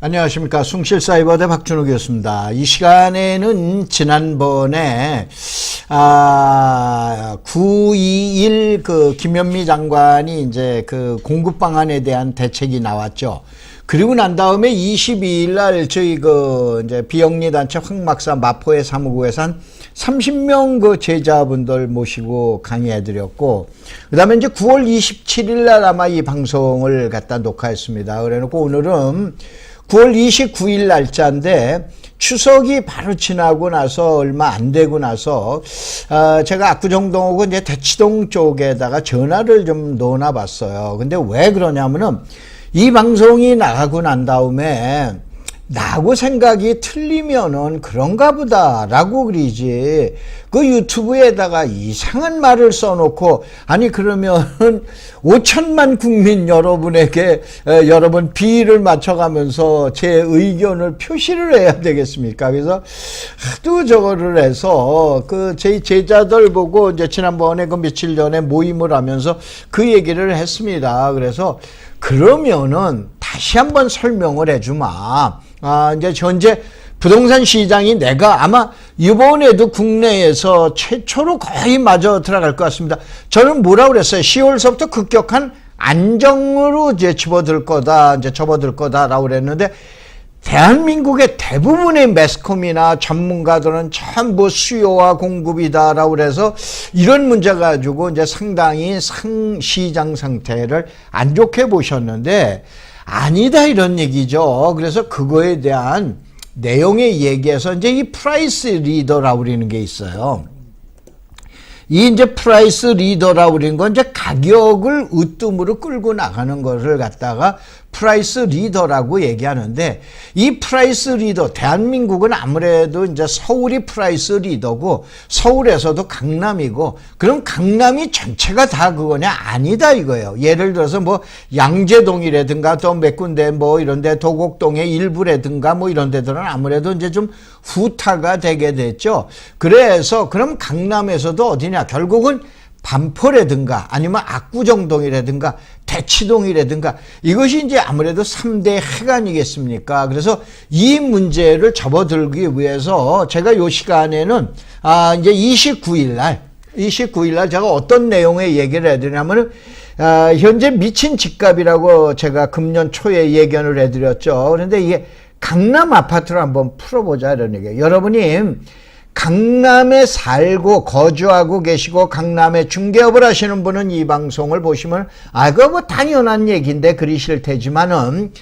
안녕하십니까. 숭실사이버대 박준욱이었습니다. 이 시간에는 지난번에 921 그 김현미 장관이 이제 그 공급 방안에 대한 대책이 나왔죠. 그리고 난 다음에 22일 날 저희 그 이제 비영리 단체 황막사 마포의 사무국에서 한 30명 그 제자분들 모시고 강의해 드렸고, 그 다음에 이제 9월 27일 날 아마 이 방송을 갖다 녹화했습니다. 그래 놓고 오늘은 9월 29일 날짜인데 추석이 바로 지나고 나서 얼마 안 되고 나서 제가 압구정동하고 이제 대치동 쪽에다가 전화를 좀 넣어놔 봤어요. 근데 왜 그러냐면은 이 방송이 나가고 난 다음에 나하고 생각이 틀리면은 그런가 보다라고 그러지. 그 유튜브에다가 이상한 말을 써놓고, 아니 그러면은 5천만 국민 여러분에게 여러분 비를 맞춰가면서 제 의견을 표시를 해야 되겠습니까? 그래서 하도 저거를 해서 그 제 제자들 보고 이제 지난번에 그 며칠 전에 모임을 하면서 그 얘기를 했습니다. 그래서 그러면은 다시 한번 설명을 해주마. 이제 현재 부동산 시장이 내가 아마 이번에도 국내에서 최초로 거의 마저 들어갈 것 같습니다. 저는 뭐라고 그랬어요? 10월서부터 급격한 안정으로 이제 접어들 거다라고 그랬는데, 대한민국의 대부분의 매스컴이나 전문가들은 전부 수요와 공급이다라고 그래서 이런 문제 가지고 이제 상당히 시장 상태를 안 좋게 보셨는데, 아니다 이런 얘기죠. 그래서 그거에 대한 내용의 얘기에서 이제 이 프라이스 리더라고 그러는 게 있어요. 이 이제 프라이스 리더라고 그러는 건 이제 가격을 으뜸으로 끌고 나가는 것을 갖다가 프라이스 리더라고 얘기하는데, 이 프라이스 리더, 대한민국은 아무래도 이제 서울이 프라이스 리더고 서울에서도 강남이고, 그럼 강남이 전체가 다 그거냐? 아니다 이거예요. 예를 들어서 뭐 양재동이라든가 또 몇 군데 뭐 이런데 도곡동의 일부라든가 뭐 이런 데들은 아무래도 이제 좀 후타가 되게 됐죠. 그래서 그럼 강남에서도 어디냐? 결국은 반포라든가 아니면 압구정동이라든가 대치동이라든가 이것이 이제 아무래도 3대 해관이겠습니까? 그래서 이 문제를 접어들기 위해서 제가 요 시간에는 이제 29일 날 제가 어떤 내용의 얘기를 해드리냐면은 현재 미친 집값이라고 제가 금년 초에 예견을 해드렸죠. 그런데 이게 강남 아파트를 한번 풀어보자 이런 얘기예요. 여러분이 강남에 살고 거주하고 계시고 강남에 중개업을 하시는 분은 이 방송을 보시면 그거 뭐 당연한 얘기인데 그러실 테지만은,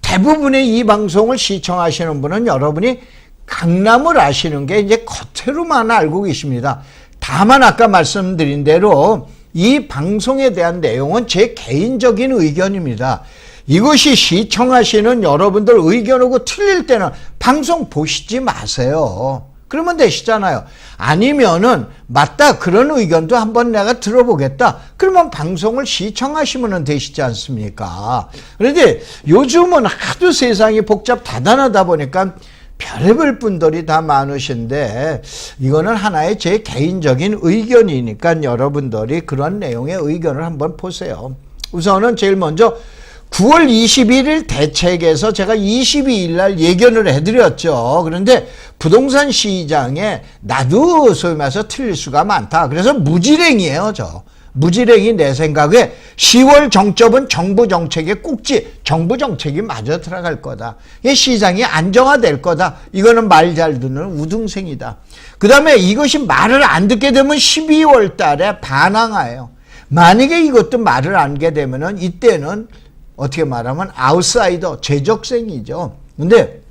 대부분의 이 방송을 시청하시는 분은 여러분이 강남을 아시는 게 이제 겉으로만 알고 계십니다. 다만 아까 말씀드린 대로 이 방송에 대한 내용은 제 개인적인 의견입니다. 이것이 시청하시는 여러분들 의견하고 틀릴 때는 방송 보시지 마세요. 그러면 되시잖아요. 아니면은 맞다 그런 의견도 한번 내가 들어보겠다. 그러면 방송을 시청하시면 되시지 않습니까? 그런데 요즘은 하도 세상이 복잡다단하다 보니까 별의별 분들이 다 많으신데, 이거는 하나의 제 개인적인 의견이니까 여러분들이 그런 내용의 의견을 한번 보세요. 우선은 제일 먼저 9월 21일 대책에서 제가 22일 날 예견을 해드렸죠. 그런데 부동산 시장에 나도 소위 말해서 틀릴 수가 많다. 그래서 무지랭이에요, 무지랭이. 내 생각에 10월 정점은 정부 정책의 꼭지, 정부 정책이 마저 들어갈 거다. 시장이 안정화될 거다. 이거는 말 잘 듣는 우등생이다. 그 다음에 이것이 말을 안 듣게 되면 12월 달에 반항해요. 만약에 이것도 말을 안 하게 되면은 이때는 어떻게 말하면 아웃사이더, 제적생이죠. 근데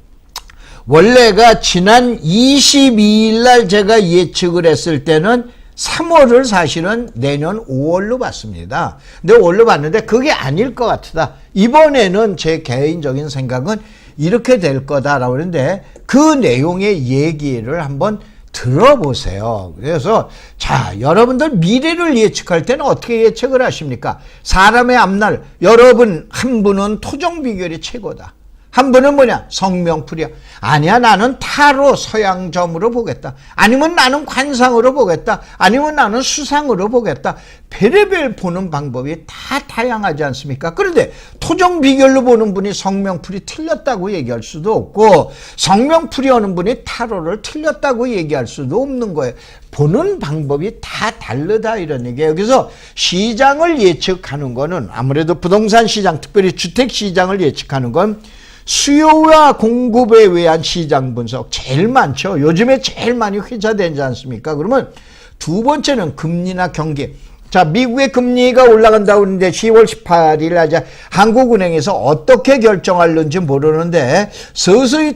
원래가 지난 22일 날 제가 예측을 했을 때는 3월을 사실은 내년 5월로 봤습니다. 근데 5월로 봤는데 그게 아닐 것 같다. 이번에는 제 개인적인 생각은 이렇게 될 거다라고 하는데, 그 내용의 얘기를 한번 들어보세요. 그래서 자, 여러분들 미래를 예측할 때는 어떻게 예측을 하십니까? 사람의 앞날, 여러분 한 분은 토정 비결이 최고다. 한 분은 뭐냐? 성명풀이야. 아니야, 나는 타로 서양점으로 보겠다. 아니면 나는 관상으로 보겠다. 아니면 나는 수상으로 보겠다. 별의별 보는 방법이 다 다양하지 않습니까? 그런데 토정 비결로 보는 분이 성명풀이 틀렸다고 얘기할 수도 없고, 성명풀이 하는 분이 타로를 틀렸다고 얘기할 수도 없는 거예요. 보는 방법이 다 다르다 이런 얘기예요. 그래서 시장을 예측하는 거는 아무래도 부동산 시장, 특별히 주택 시장을 예측하는 건 수요와 공급에 의한 시장 분석 제일 많죠. 요즘에 제일 많이 회자되지 않습니까? 그러면 두 번째는 금리나 경기. 자, 미국의 금리가 올라간다고 하는데 10월 18일 날 한국은행에서 어떻게 결정할는지 모르는데 서서히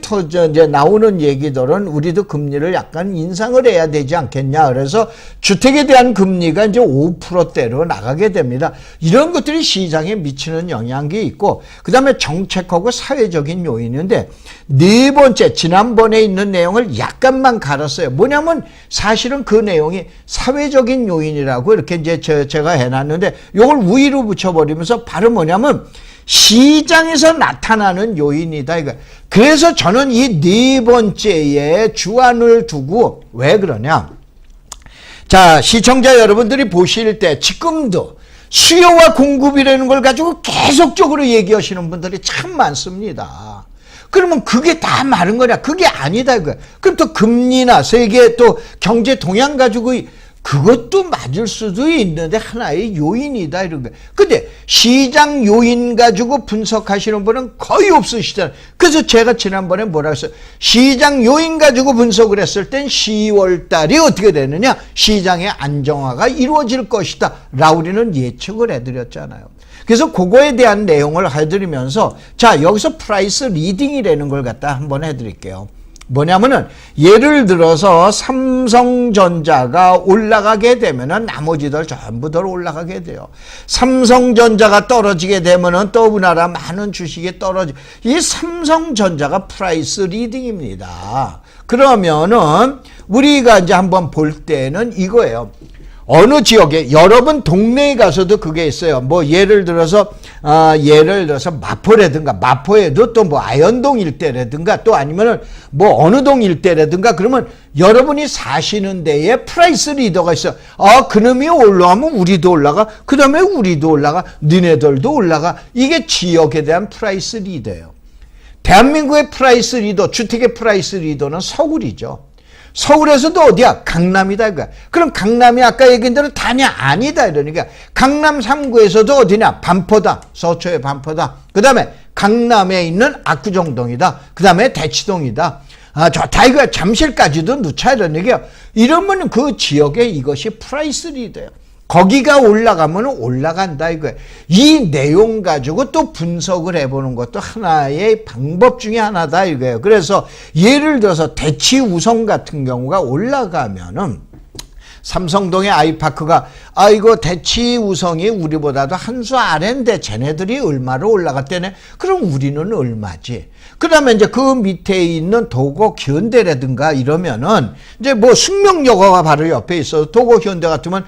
이제 나오는 얘기들은 우리도 금리를 약간 인상을 해야 되지 않겠냐. 그래서 주택에 대한 금리가 이제 5%대로 나가게 됩니다. 이런 것들이 시장에 미치는 영향이 있고, 그 다음에 정책하고 사회적인 요인인데, 네 번째, 지난번에 있는 내용을 약간만 갈았어요. 뭐냐면 사실은 그 내용이 사회적인 요인이라고 이렇게 이제 제가 해놨는데, 이걸 위로 붙여버리면서 바로 뭐냐면 시장에서 나타나는 요인이다 이거. 그래서 저는 이 네 번째에 주안을 두고, 왜 그러냐? 자, 시청자 여러분들이 보실 때 지금도 수요와 공급이라는 걸 가지고 계속적으로 얘기하시는 분들이 참 많습니다. 그러면 그게 다 마른 거냐? 그게 아니다 이거야. 그럼 또 금리나 세계 또 경제 동향 가지고 그것도 맞을 수도 있는데 하나의 요인이다 이런 거야. 근데 시장 요인 가지고 분석하시는 분은 거의 없으시잖아요. 그래서 제가 지난번에 뭐라 했어요? 시장 요인 가지고 분석을 했을 땐 10월 달이 어떻게 되느냐? 시장의 안정화가 이루어질 것이다 라고 우리는 예측을 해드렸잖아요. 그래서 그거에 대한 내용을 해드리면서, 자, 여기서 프라이스 리딩이라는 걸 갖다 한번 해드릴게요. 뭐냐면은 예를 들어서 삼성전자가 올라가게 되면은 나머지들 전부들 올라가게 돼요. 삼성전자가 떨어지게 되면은 또 우리나라 많은 주식이 떨어지. 이 삼성전자가 프라이스 리딩입니다. 그러면은 우리가 이제 한번 볼 때는 이거예요. 어느 지역에, 여러분 동네에 가서도 그게 있어요. 뭐 예를 들어서 마포라든가, 마포에도 또 뭐 아현동 일대라든가 또 아니면은 뭐 어느 동 일대라든가, 그러면 여러분이 사시는 데에 프라이스 리더가 있어. 아, 그놈이 올라가면 우리도 올라가. 그 다음에 우리도 올라가. 너네들도 올라가. 이게 지역에 대한 프라이스 리더예요. 대한민국의 프라이스 리더, 주택의 프라이스 리더는 서울이죠. 서울에서도 어디야? 강남이다 이거야. 그럼 강남이 아까 얘기한 대로 다냐? 아니다 이러니까 강남 3구에서도 어디냐? 반포다. 서초의 반포다. 그 다음에 강남에 있는 압구정동이다. 그 다음에 대치동이다. 아, 좋다 이거야. 잠실까지도 넣자 이런 얘기야. 이러면 그 지역에 이것이 프라이스 리더예요. 거기가 올라가면 올라간다 이거예요. 이 내용 가지고 또 분석을 해보는 것도 하나의 방법 중에 하나다 이거예요. 그래서 예를 들어서 대치우성 같은 경우가 올라가면은 삼성동의 아이파크가 이거 대치우성이 우리보다도 한 수 아래인데 쟤네들이 얼마로 올라갔대네. 그럼 우리는 얼마지? 그 다음에 이제 그 밑에 있는 도곡 현대라든가 이러면은 이제 뭐 숙명여고가 바로 옆에 있어서 도곡 현대 같으면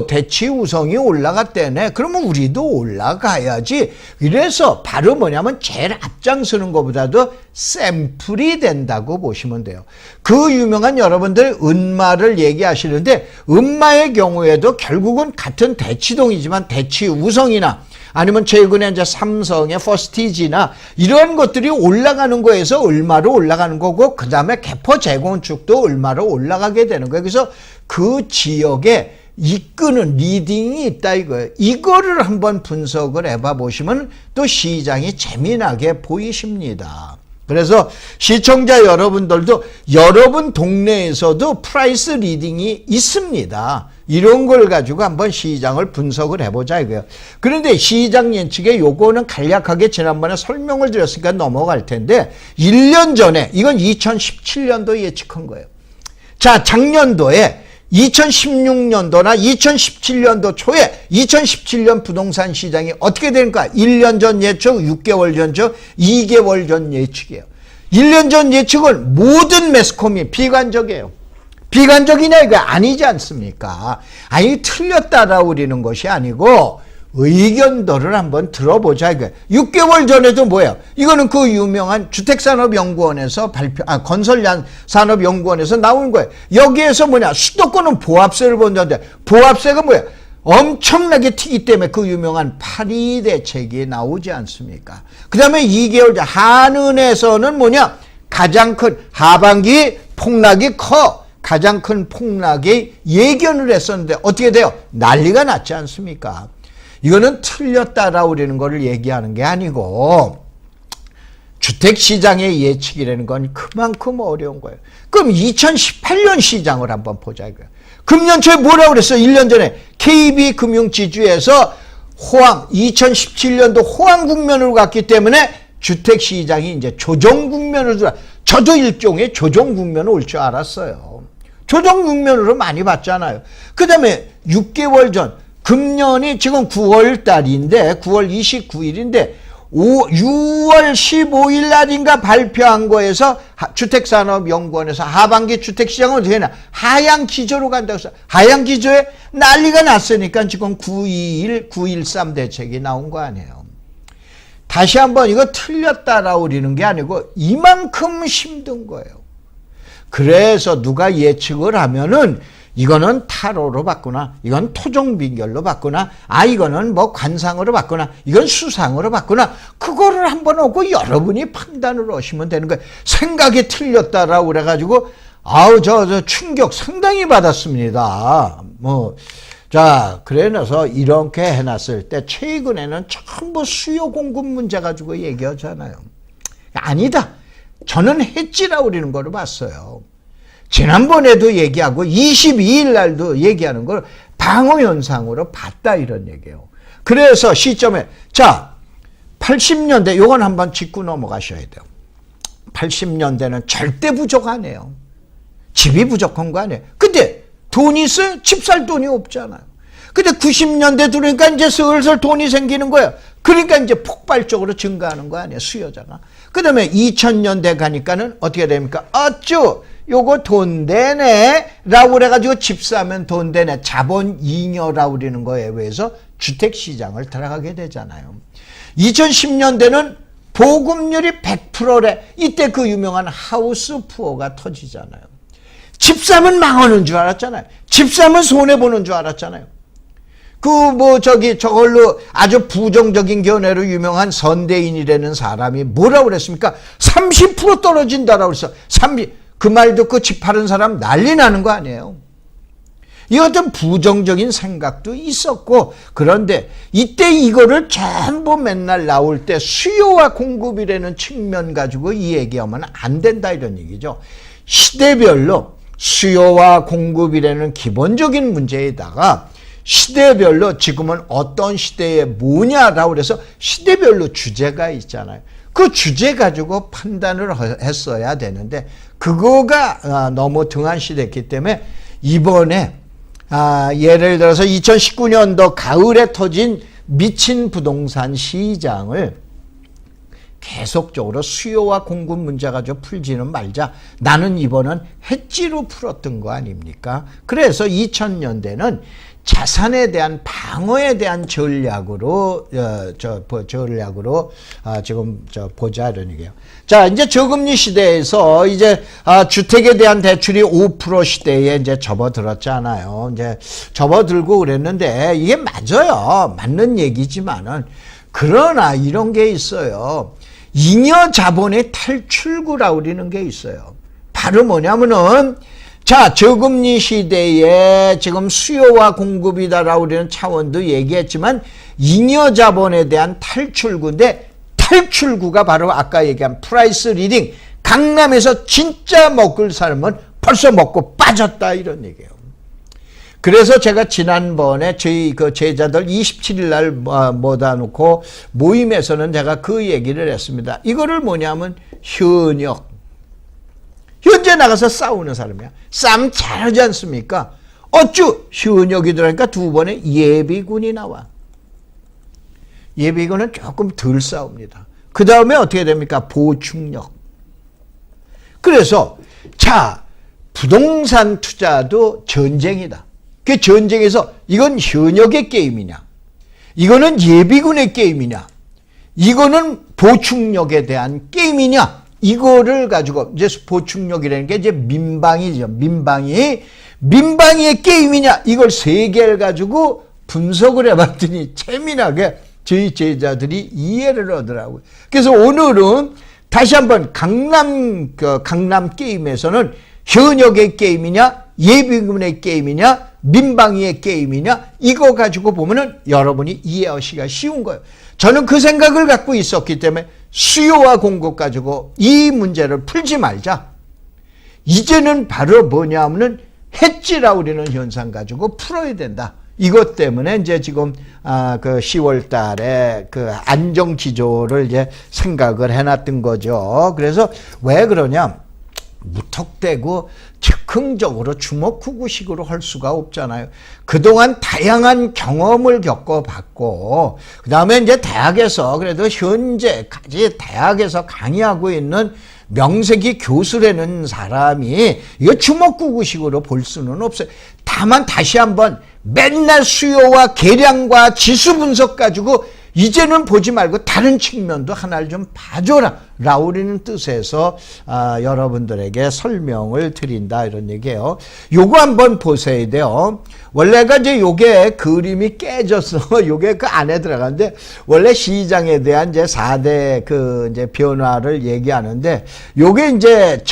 대치우성이 올라갔대네. 그러면 우리도 올라가야지. 이래서 바로 뭐냐면 제일 앞장서는 것보다도 샘플이 된다고 보시면 돼요. 그 유명한 여러분들 은마를 얘기하시는데, 은마의 경우에도 결국은 같은 대치동이지만 대치우성이나 아니면 최근에 이제 삼성의 퍼스티지나 이런 것들이 올라가는 거에서 얼마로 올라가는 거고, 그 다음에 개포 재건축도 얼마로 올라가게 되는 거예요. 그래서 그 지역에 이끄는 리딩이 있다 이거예요. 이거를 한번 분석을 해봐 보시면 또 시장이 재미나게 보이십니다. 그래서 시청자 여러분들도 여러분 동네에서도 프라이스 리딩이 있습니다. 이런 걸 가지고 한번 시장을 분석을 해보자 이거예요. 그런데 시장 예측에 요거는 간략하게 지난번에 설명을 드렸으니까 넘어갈 텐데, 1년 전에, 이건 2017년도 예측한 거예요. 자, 작년도에 2016년도나 2017년도 초에 2017년 부동산 시장이 어떻게 되는가? 1년 전 예측, 6개월 전 예측, 2개월 전 예측이에요. 1년 전 예측은 모든 매스컴이 비관적이에요. 비관적이냐? 이거 아니지 않습니까? 아니, 틀렸다라고 그러는 것이 아니고 의견들을 한번 들어보자 이거예요. 6개월 전에도 뭐예요? 이거는 그 유명한 주택산업연구원에서 건설산업연구원에서 나온 거예요. 여기에서 뭐냐? 수도권은 보합세를 본다는데 보합세가 뭐예요? 엄청나게 튀기 때문에 그 유명한 파리 대책이 나오지 않습니까? 그 다음에 2개월 전 한은에서는 뭐냐? 가장 큰 하반기 폭락이 커. 가장 큰 폭락이 예견을 했었는데 어떻게 돼요? 난리가 났지 않습니까? 이거는 틀렸다라고 그러는 거를 얘기하는 게 아니고 주택시장의 예측이라는 건 그만큼 어려운 거예요. 그럼 2018년 시장을 한번 보자 이거예요. 금년 초에 뭐라고 그랬어요? 1년 전에 KB금융지주에서 2017년도 호황 국면으로 갔기 때문에 주택시장이 이제 조정 국면으로 들어와. 저도 일종의 조정 국면으로 올 줄 알았어요. 조정 국면으로 많이 봤잖아요. 그 다음에 6개월 전 금년이 지금 9월 달인데 9월 29일인데 6월 15일 날인가 발표한 거에서 주택산업연구원에서 하반기 주택시장은 어떻게 되나 하향 기조로 간다고 해서 하향 기조에 난리가 났으니까 지금 921, 913 대책이 나온 거 아니에요. 다시 한번 이거 틀렸다라고 그러는 게 아니고 이만큼 힘든 거예요. 그래서 누가 예측을 하면은 이거는 타로로 봤구나, 이건 토종bin결로 봤구나, 이거는 뭐 관상으로 봤구나, 이건 수상으로 봤구나, 그거를 한번 오고 여러분이 판단을 하시면 되는 거예요. 생각이 틀렸다라고 그래가지고 저 충격 상당히 받았습니다. 자, 그래서 이렇게 해놨을 때 최근에는 전부 수요 공급 문제 가지고 얘기하잖아요. 아니다. 저는 해지라고 그러는 거를 봤어요. 지난번에도 얘기하고 22일 날도 얘기하는 걸 방어현상으로 봤다 이런 얘기예요. 그래서 시점에 80년대 요건 한번 짚고 넘어가셔야 돼요. 80년대는 절대 부족하네요. 집이 부족한 거 아니에요. 근데 돈이 있어요? 집 살 돈이 없잖아요. 근데 90년대 들어오니까 이제 슬슬 돈이 생기는 거예요. 그러니까 이제 폭발적으로 증가하는 거 아니에요, 수요자가. 그 다음에 2000년대 가니까는 어떻게 됩니까? 요거 돈 되네 라고 그래가지고 집 사면 돈 되네, 자본 잉여라고 그러는 거에 의해서 주택시장을 들어가게 되잖아요. 2010년대는 보급률이 100%래. 이때 그 유명한 하우스 푸어가 터지잖아요. 집 사면 망하는 줄 알았잖아요. 집 사면 손해보는 줄 알았잖아요. 저걸로 아주 부정적인 견해로 유명한 선대인이라는 사람이 뭐라고 그랬습니까? 30% 떨어진다라고 그랬어. 그 말 듣고 집 파는 사람 난리 나는 거 아니에요. 이 어떤 부정적인 생각도 있었고, 그런데 이때 이거를 전부 맨날 나올 때 수요와 공급이라는 측면 가지고 이 얘기하면 안 된다 이런 얘기죠. 시대별로 수요와 공급이라는 기본적인 문제에다가 시대별로 지금은 어떤 시대에 뭐냐라고 그래서 시대별로 주제가 있잖아요. 그 주제 가지고 판단을 했어야 되는데 그거가 너무 등한시됐기 때문에 이번에 예를 들어서 2019년도 가을에 터진 미친 부동산 시장을 계속적으로 수요와 공급 문제 가지고 풀지는 말자. 나는 이번은 해지로 풀었던 거 아닙니까? 그래서 2000년대는 자산에 대한 방어에 대한 전략으로 지금 보자 이런 얘기예요. 자, 이제 저금리 시대에서 이제 주택에 대한 대출이 5% 시대에 이제 접어들었잖아요. 이제 접어들고 그랬는데 이게 맞아요. 맞는 얘기지만은 그러나 이런 게 있어요. 잉여 자본의 탈출구라고 그러는 게 있어요. 바로 뭐냐면은 저금리 시대에 지금 수요와 공급이다라고 그러는 차원도 얘기했지만 잉여 자본에 대한 탈출구인데 탈출구가 바로 아까 얘기한 프라이스 리딩. 강남에서 진짜 먹을 사람은 벌써 먹고 빠졌다 이런 얘기예요. 그래서 제가 지난번에 저희 그 제자들 27일 날 모아 놓고 모임에서는 제가 그 얘기를 했습니다. 이거를 뭐냐면 현역. 현재 나가서 싸우는 사람이야. 싸움 잘하지 않습니까? 어쭈 현역이 들어가니까 두 번의 예비군이 나와. 예비군은 조금 덜 싸웁니다. 그 다음에 어떻게 됩니까? 보충력. 그래서 부동산 투자도 전쟁이다. 그 전쟁에서 이건 현역의 게임이냐, 이거는 예비군의 게임이냐, 이거는 보충력에 대한 게임이냐, 이거를 가지고 이제 보충력이라는 게 이제 민방위죠. 민방위의 게임이냐, 이걸 세 개를 가지고 분석을 해봤더니 재미나게 저희 제자들이 이해를 하더라고요. 그래서 오늘은 다시 한번 강남 게임에서는 현역의 게임이냐, 예비군의 게임이냐, 민방위의 게임이냐, 이거 가지고 보면은 여러분이 이해하시기가 쉬운 거예요. 저는 그 생각을 갖고 있었기 때문에 수요와 공급 가지고 이 문제를 풀지 말자. 이제는 바로 뭐냐면은 해지라고 그러는 현상 가지고 풀어야 된다. 이것 때문에 이제 지금 그 10월 달에 그 안정 기조를 이제 생각을 해놨던 거죠. 그래서 왜 그러냐? 무턱대고 즉흥적으로 주먹구구식으로 할 수가 없잖아요. 그동안 다양한 경험을 겪어봤고, 그 다음에 이제 대학에서 그래도 현재까지 대학에서 강의하고 있는 명색이 교수라는 사람이 이거 주먹구구식으로 볼 수는 없어요. 다만 다시 한번 맨날 수요와 계량과 지수 분석 가지고 이제는 보지 말고 다른 측면도 하나를 좀 봐줘라 라우리는 뜻에서 여러분들에게 설명을 드린다 이런 얘기예요. 요거 한번 보셔야 돼요. 원래가 이제 요게 그림이 깨져서 요게 그 안에 들어가는데, 원래 시장에 대한 이제 4대 그 이제 변화를 얘기하는데, 요게 이제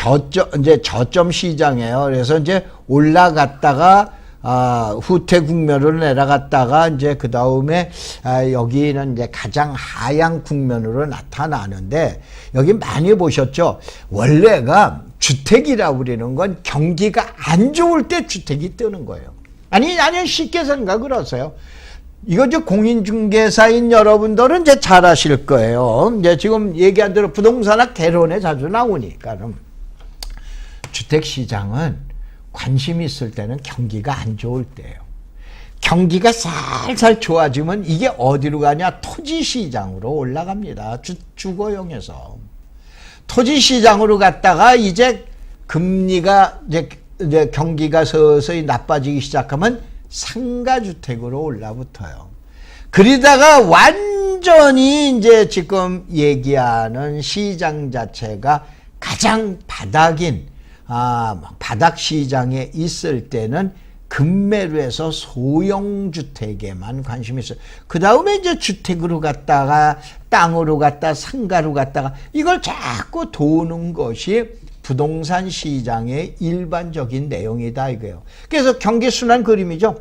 저점 시장이에요. 그래서 이제 올라갔다가 후퇴 국면으로 내려갔다가 이제 그 다음에 여기는 이제 가장 하향 국면으로 나타나는데, 여기 많이 보셨죠? 원래가 주택이라고 그러는 건 경기가 안 좋을 때 주택이 뜨는 거예요. 아니 쉽게 생각을 하세요. 이거 이제 공인중개사인 여러분들은 이제 잘 아실 거예요. 이제 지금 얘기한 대로 부동산학 개론에 자주 나오니까. 주택시장은 관심이 있을 때는 경기가 안 좋을 때예요. 경기가 살살 좋아지면 이게 어디로 가냐? 토지시장으로 올라갑니다. 주거용에서. 토지시장으로 갔다가 이제 금리가 이제 경기가 서서히 나빠지기 시작하면 상가주택으로 올라붙어요. 그러다가 완전히 이제 지금 얘기하는 시장 자체가 가장 바닥인 바닥 시장에 있을 때는 급매로해서 소형주택에만 관심이 있어요. 그 다음에 이제 주택으로 갔다가 땅으로 갔다가 상가로 갔다가 이걸 자꾸 도는 것이 부동산 시장의 일반적인 내용이다 이거예요. 그래서 경기 순환 그림이죠.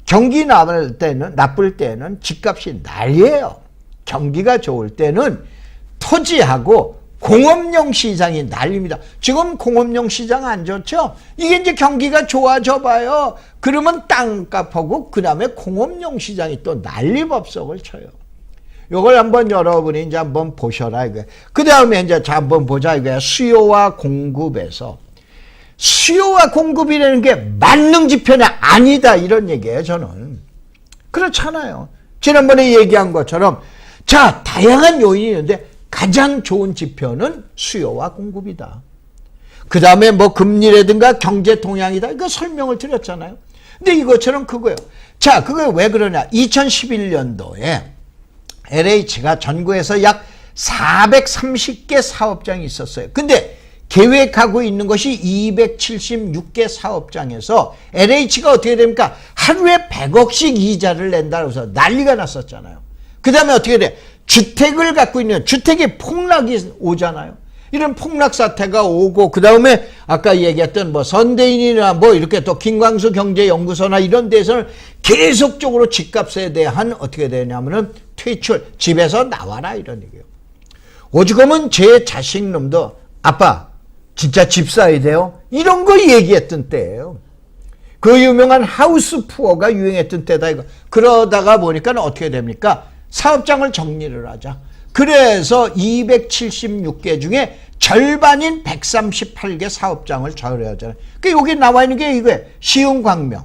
경기 나쁠 때는 집값이 난리예요. 경기가 좋을 때는 토지하고 공업용 시장이 난립니다. 지금 공업용 시장 안 좋죠? 이게 이제 경기가 좋아져 봐요. 그러면 땅값하고 그 다음에 공업용 시장이 또 난리법석을 쳐요. 요걸 한번 여러분이 이제 한번 보셔라 이거예요. 그 다음에 이제 한번 보자 이거예요. 수요와 공급에서. 수요와 공급이라는 게 만능 지표냐? 아니다. 이런 얘기예요, 저는. 그렇잖아요. 지난번에 얘기한 것처럼, 자, 다양한 요인이 있는데, 가장 좋은 지표는 수요와 공급이다. 그 다음에 뭐 금리라든가 경제 동향이다. 이거 설명을 드렸잖아요. 근데 이것처럼 그거예요. 자, 그게 왜 그러냐. 2011년도에 LH가 전국에서 약 430개 사업장이 있었어요. 근데 계획하고 있는 것이 276개 사업장에서 LH가 어떻게 됩니까? 하루에 100억씩 이자를 낸다고 해서 난리가 났었잖아요. 그 다음에 어떻게 돼? 주택을 갖고 있는 주택이 폭락이 오잖아요. 이런 폭락 사태가 오고 그 다음에 아까 얘기했던 뭐 선대인이나 뭐 이렇게 또 김광수 경제연구소나 이런 데서는 계속적으로 집값에 대한 어떻게 되냐면은 퇴출, 집에서 나와라 이런 얘기예요. 오죽하면 제 자식놈도 아빠 진짜 집 사야 돼요? 이런 거 얘기했던 때예요. 그 유명한 하우스 푸어가 유행했던 때다 이거. 그러다가 보니까 어떻게 됩니까? 사업장을 정리를 하자. 그래서 276개 중에 절반인 138개 사업장을 처리하잖아요. 그러니까 여기 나와 있는 게 이거예요. 시흥광명,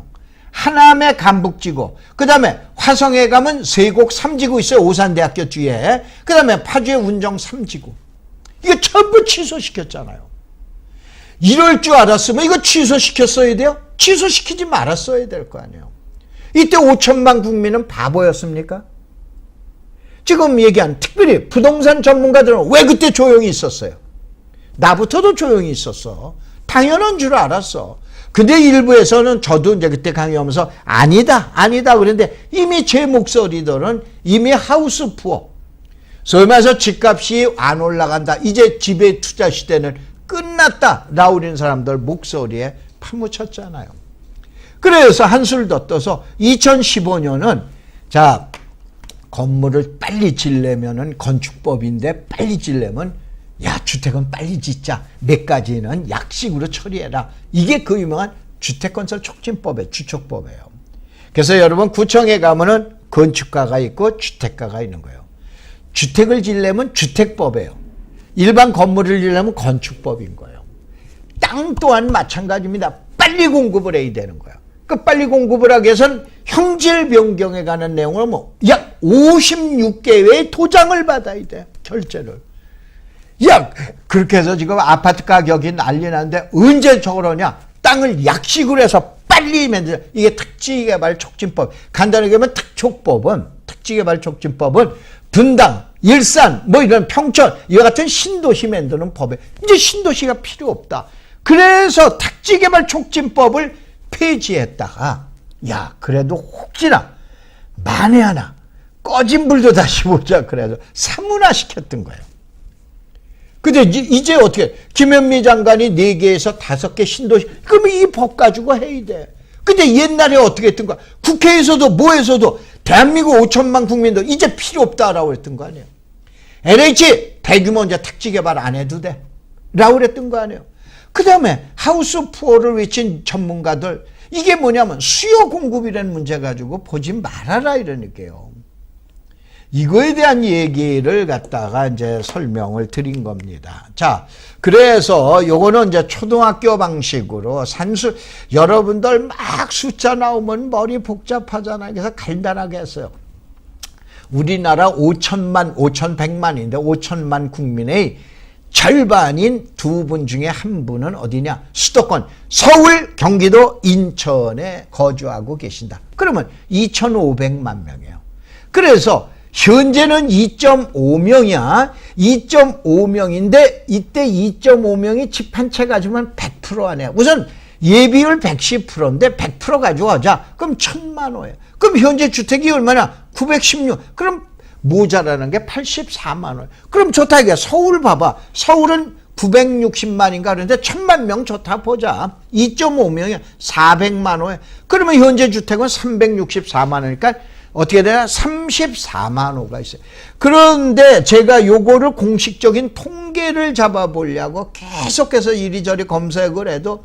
하남의 간북지구, 그 다음에 화성에 가면 세곡 3지구 있어요. 오산대학교 뒤에. 그 다음에 파주의 운정 3지구. 이거 전부 취소시켰잖아요. 이럴 줄 알았으면 이거 취소시켰어야 돼요? 취소시키지 말았어야 될 거 아니에요. 이때 5천만 국민은 바보였습니까? 지금 얘기한 특별히 부동산 전문가들은 왜 그때 조용히 있었어요? 나부터도 조용히 있었어. 당연한 줄 알았어. 근데 일부에서는 저도 이제 그때 강의하면서 아니다 그랬는데 이미 제 목소리들은 이미 하우스 푸어. 소위 말해서 집값이 안 올라간다. 이제 집의 투자 시대는 끝났다. 라우린 사람들 목소리에 파묻혔잖아요. 그래서 한술 더 떠서 2015년은 자, 건물을 빨리 지려면은 건축법인데 빨리 지려면 야, 주택은 빨리 짓자. 몇 가지는 약식으로 처리해라. 이게 그 유명한 주택건설 촉진법의 주촉법이에요. 그래서 여러분 구청에 가면은 건축가가 있고 주택가가 있는 거예요. 주택을 지려면 주택법이에요. 일반 건물을 지려면 건축법인 거예요. 땅 또한 마찬가지입니다. 빨리 공급을 해야 되는 거예요. 그 빨리 공급을 하기 위해서는 형질 변경에 관한 내용을 약 56개의 도장을 받아야 돼요. 결제를. 야, 그렇게 해서 지금 아파트 가격이 난리 나는데 언제 저러냐? 땅을 약식으로 해서 빨리 만들자. 이게 특지개발 촉진법. 간단하게 하면 특지개발 촉진법은 분당, 일산, 뭐 이런 평촌, 이와 같은 신도시 만드는 법에 이제 신도시가 필요 없다. 그래서 특지개발 촉진법을 폐지했다가 야, 그래도 혹시나 만에 하나 꺼진 불도 다시 보자. 그래서 사문화시켰던 거예요. 근데 이제 어떻게 김현미 장관이 4개에서 5개 신도시 그러면 이 법 가지고 해야 돼. 근데 옛날에 어떻게 했던 거야? 국회에서도 뭐에서도 대한민국 5천만 국민들 이제 필요 없다라고 했던 거 아니에요. LH 대규모 이제 택지 개발 안 해도 돼 라고 그랬던 거 아니에요. 그 다음에 하우스 푸어를 외친 전문가들 이게 뭐냐면 수요 공급이라는 문제 가지고 보지 말아라 이러니까요. 이거에 대한 얘기를 갖다가 이제 설명을 드린 겁니다. 자, 그래서 요거는 이제 초등학교 방식으로 여러분들 막 숫자 나오면 머리 복잡하잖아요. 그래서 간단하게 했어요. 우리나라 5,100만인데 5천만 국민의 절반인 2분 중에 1분은 어디냐? 수도권, 서울, 경기도, 인천에 거주하고 계신다. 그러면 2,500만 명이에요. 그래서 현재는 2.5명이야. 2.5명인데 이때 2.5명이 집 한 채 가지면 100% 아니야. 우선 예비율 110%인데 100% 가져가자. 그럼 1,000만 원이에요. 그럼 현재 주택이 얼마나? 916. 그럼 모자라는 게 84만 원. 그럼 좋다 이게. 서울 봐봐. 서울은 960만인가 그런데 1,000만 명 좋다 보자. 2.5명이 400만 원에. 그러면 현재 주택은 364만 원이니까 어떻게 되나? 34만 호가 있어요. 그런데 제가 요거를 공식적인 통계를 잡아보려고 계속해서 이리저리 검색을 해도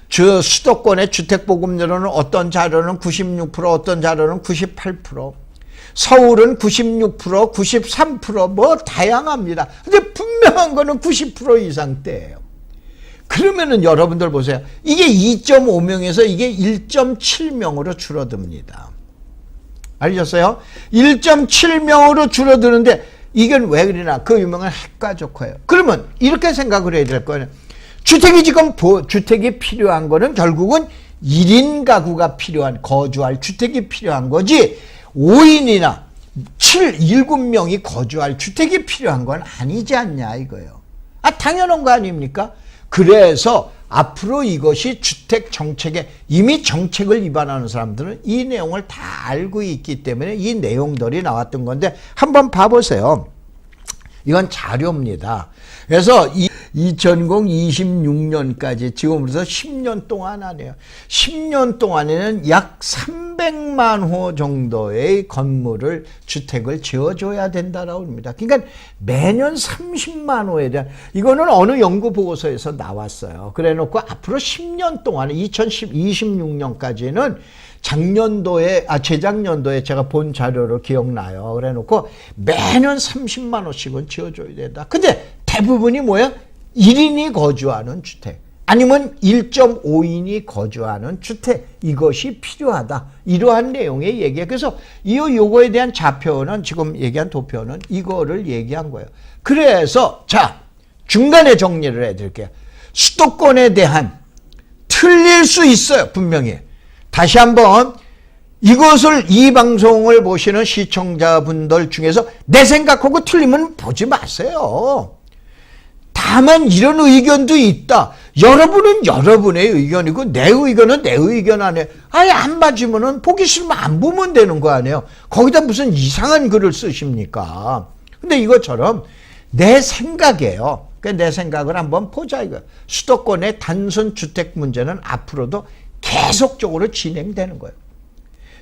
저 수도권의 주택보급률은 어떤 자료는 96%, 어떤 자료는 98%, 서울은 96%, 93%, 뭐 다양합니다. 근데 분명한 거는 90% 이상대예요. 그러면은 여러분들 보세요. 이게 2.5명에서 이게 1.7명으로 줄어듭니다. 알겠어요? 1.7명으로 줄어드는데 이건 왜 그러나? 그 유명한 핵가족화예요. 그러면 이렇게 생각을 해야 될 거예요. 주택이 지금 주택이 필요한 거는 결국은 1인 가구가 필요한 거주할 주택이 필요한 거지 5인이나 7명이 거주할 주택이 필요한 건 아니지 않냐 이거예요. 당연한 거 아닙니까? 그래서 앞으로 이것이 주택 정책에 이미 정책을 위반하는 사람들은 이 내용을 다 알고 있기 때문에 이 내용들이 나왔던 건데 한번 봐보세요. 이건 자료입니다. 그래서 2026년까지 지금으로서 10년 동안 하네요. 10년 동안에는 약 300만 호 정도의 건물을 주택을 지어줘야 된다라고 합니다. 그러니까 매년 30만 호에 대한 이거는 어느 연구 보고서에서 나왔어요. 그래놓고 앞으로 10년 동안 2026년까지는 재작년도에 제가 본 자료를 기억나요. 그래놓고 매년 30만 호씩은 지어줘야 된다. 근데 대부분이 뭐야? 1인이 거주하는 주택 아니면 1.5인이 거주하는 주택 이것이 필요하다. 이러한 내용의 얘기예요. 그래서 요거에 대한 좌표는 지금 얘기한 도표는 이거를 얘기한 거예요. 그래서 자 중간에 정리를 해드릴게요. 수도권에 대한 틀릴 수 있어요. 분명히. 다시 한번 이것을 이 방송을 보시는 시청자분들 중에서 내 생각하고 틀리면 보지 마세요. 다만 이런 의견도 있다. 여러분은 여러분의 의견이고 내 의견은 내 의견 아니에요. 아예 안 맞으면 보기 싫으면 안 보면 되는 거 아니에요. 거기다 무슨 이상한 글을 쓰십니까? 근데 이것처럼 내 생각이에요. 그러니까 내 생각을 한번 보자 이거. 수도권의 단순 주택 문제는 앞으로도 계속적으로 진행되는 거예요.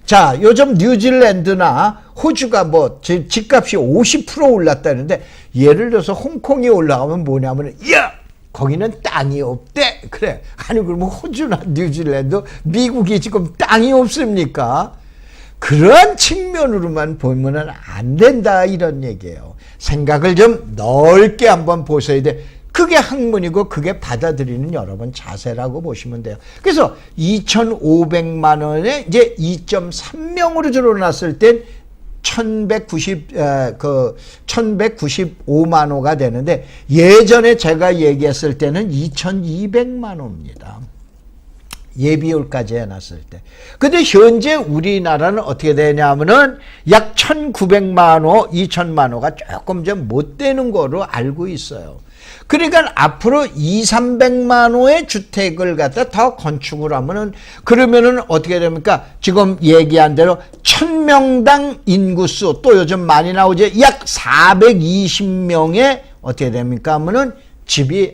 자, 요즘 뉴질랜드나 호주가 뭐 집값이 50% 올랐다는데 예를 들어서 홍콩이 올라가면 뭐냐면 야! 거기는 땅이 없대. 그래. 아니 그러면 호주나 뉴질랜드, 미국이 지금 땅이 없습니까? 그러한 측면으로만 보면은 안 된다 이런 얘기예요. 생각을 좀 넓게 한번 보셔야 돼. 그게 학문이고 그게 받아들이는 여러분 자세라고 보시면 돼요. 그래서 2,500만 원에 이제 2.3명으로 줄어났을 땐 1,195만 호가 되는데 예전에 제가 얘기했을 때는 2,200만 호입니다. 예비율까지 해놨을 때. 근데 현재 우리나라는 어떻게 되냐면은 약 1,900만 호, 2,000만 호가 조금 좀 못 되는 거로 알고 있어요. 그러니까 앞으로 2,300만 호의 주택을 갖다 더 건축을 하면은 그러면은 어떻게 됩니까? 지금 얘기한 대로 1,000명당 인구수 또 요즘 많이 나오죠. 약 420명의 어떻게 됩니까? 하면은 집이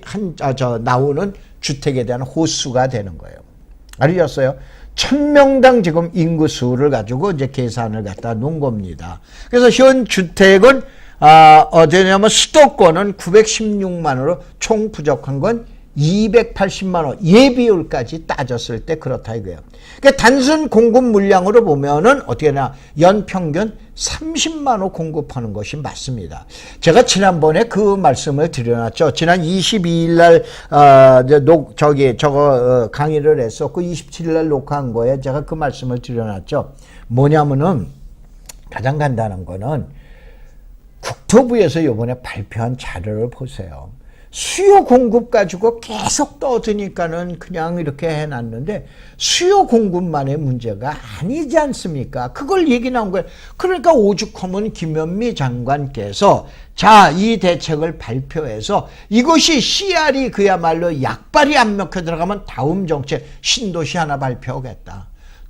나오는 주택에 대한 호수가 되는 거예요. 알으셨어요? 1,000명당 지금 인구수를 가지고 이제 계산을 갖다 놓은 겁니다. 그래서 현 주택은 어디냐면 수도권은 916만으로 총 부족한 건 280만 원 예비율까지 따졌을 때 그렇다 이거예요. 그러니까 단순 공급 물량으로 보면은 어떻게 하나 연평균 30만 호 공급하는 것이 맞습니다. 제가 지난번에 그 말씀을 드려놨죠. 지난 22일 날 강의를 했었고 27일 날 녹화한 거에 제가 그 말씀을 드려놨죠. 뭐냐면은 가장 간단한 거는 국토부에서 이번에 발표한 자료를 보세요. 수요 공급 가지고 계속 떠드니까는 그냥 이렇게 해놨는데 수요 공급만의 문제가 아니지 않습니까? 그걸 얘기 나온 거예요. 그러니까 오죽하면 김현미 장관께서 자, 이 대책을 발표해서 이것이 CR이 그야말로 약발이 안 먹혀 들어가면 다음 정책 신도시 하나 발표하겠다.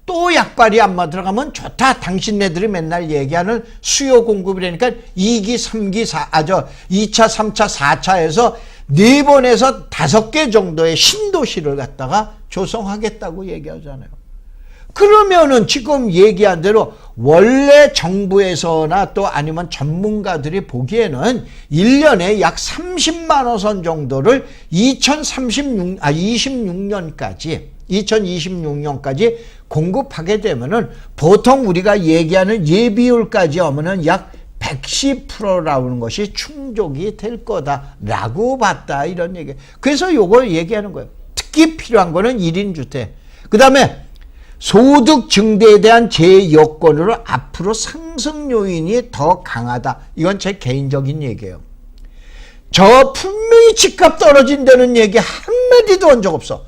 또 약발이 안 맞아 들어가면 좋다. 당신네들이 맨날 얘기하는 수요 공급이라니까 2기, 3기, 2차, 3차, 4차에서 4번에서 5개 정도의 신도시를 갖다가 조성하겠다고 얘기하잖아요. 그러면은 지금 얘기한 대로 원래 정부에서나 또 아니면 전문가들이 보기에는 1년에 약 30만 호선 정도를 2026년까지 공급하게 되면은 보통 우리가 얘기하는 예비율까지 오면은 약 110%라는 것이 충족이 될 거다라고 봤다 이런 얘기. 그래서 요걸 얘기하는 거예요. 특히 필요한 거는 1인 주택. 그다음에 소득 증대에 대한 제 여건으로 앞으로 상승 요인이 더 강하다. 이건 제 개인적인 얘기예요. 저 분명히 집값 떨어진다는 얘기 한마디도 한 적 없어.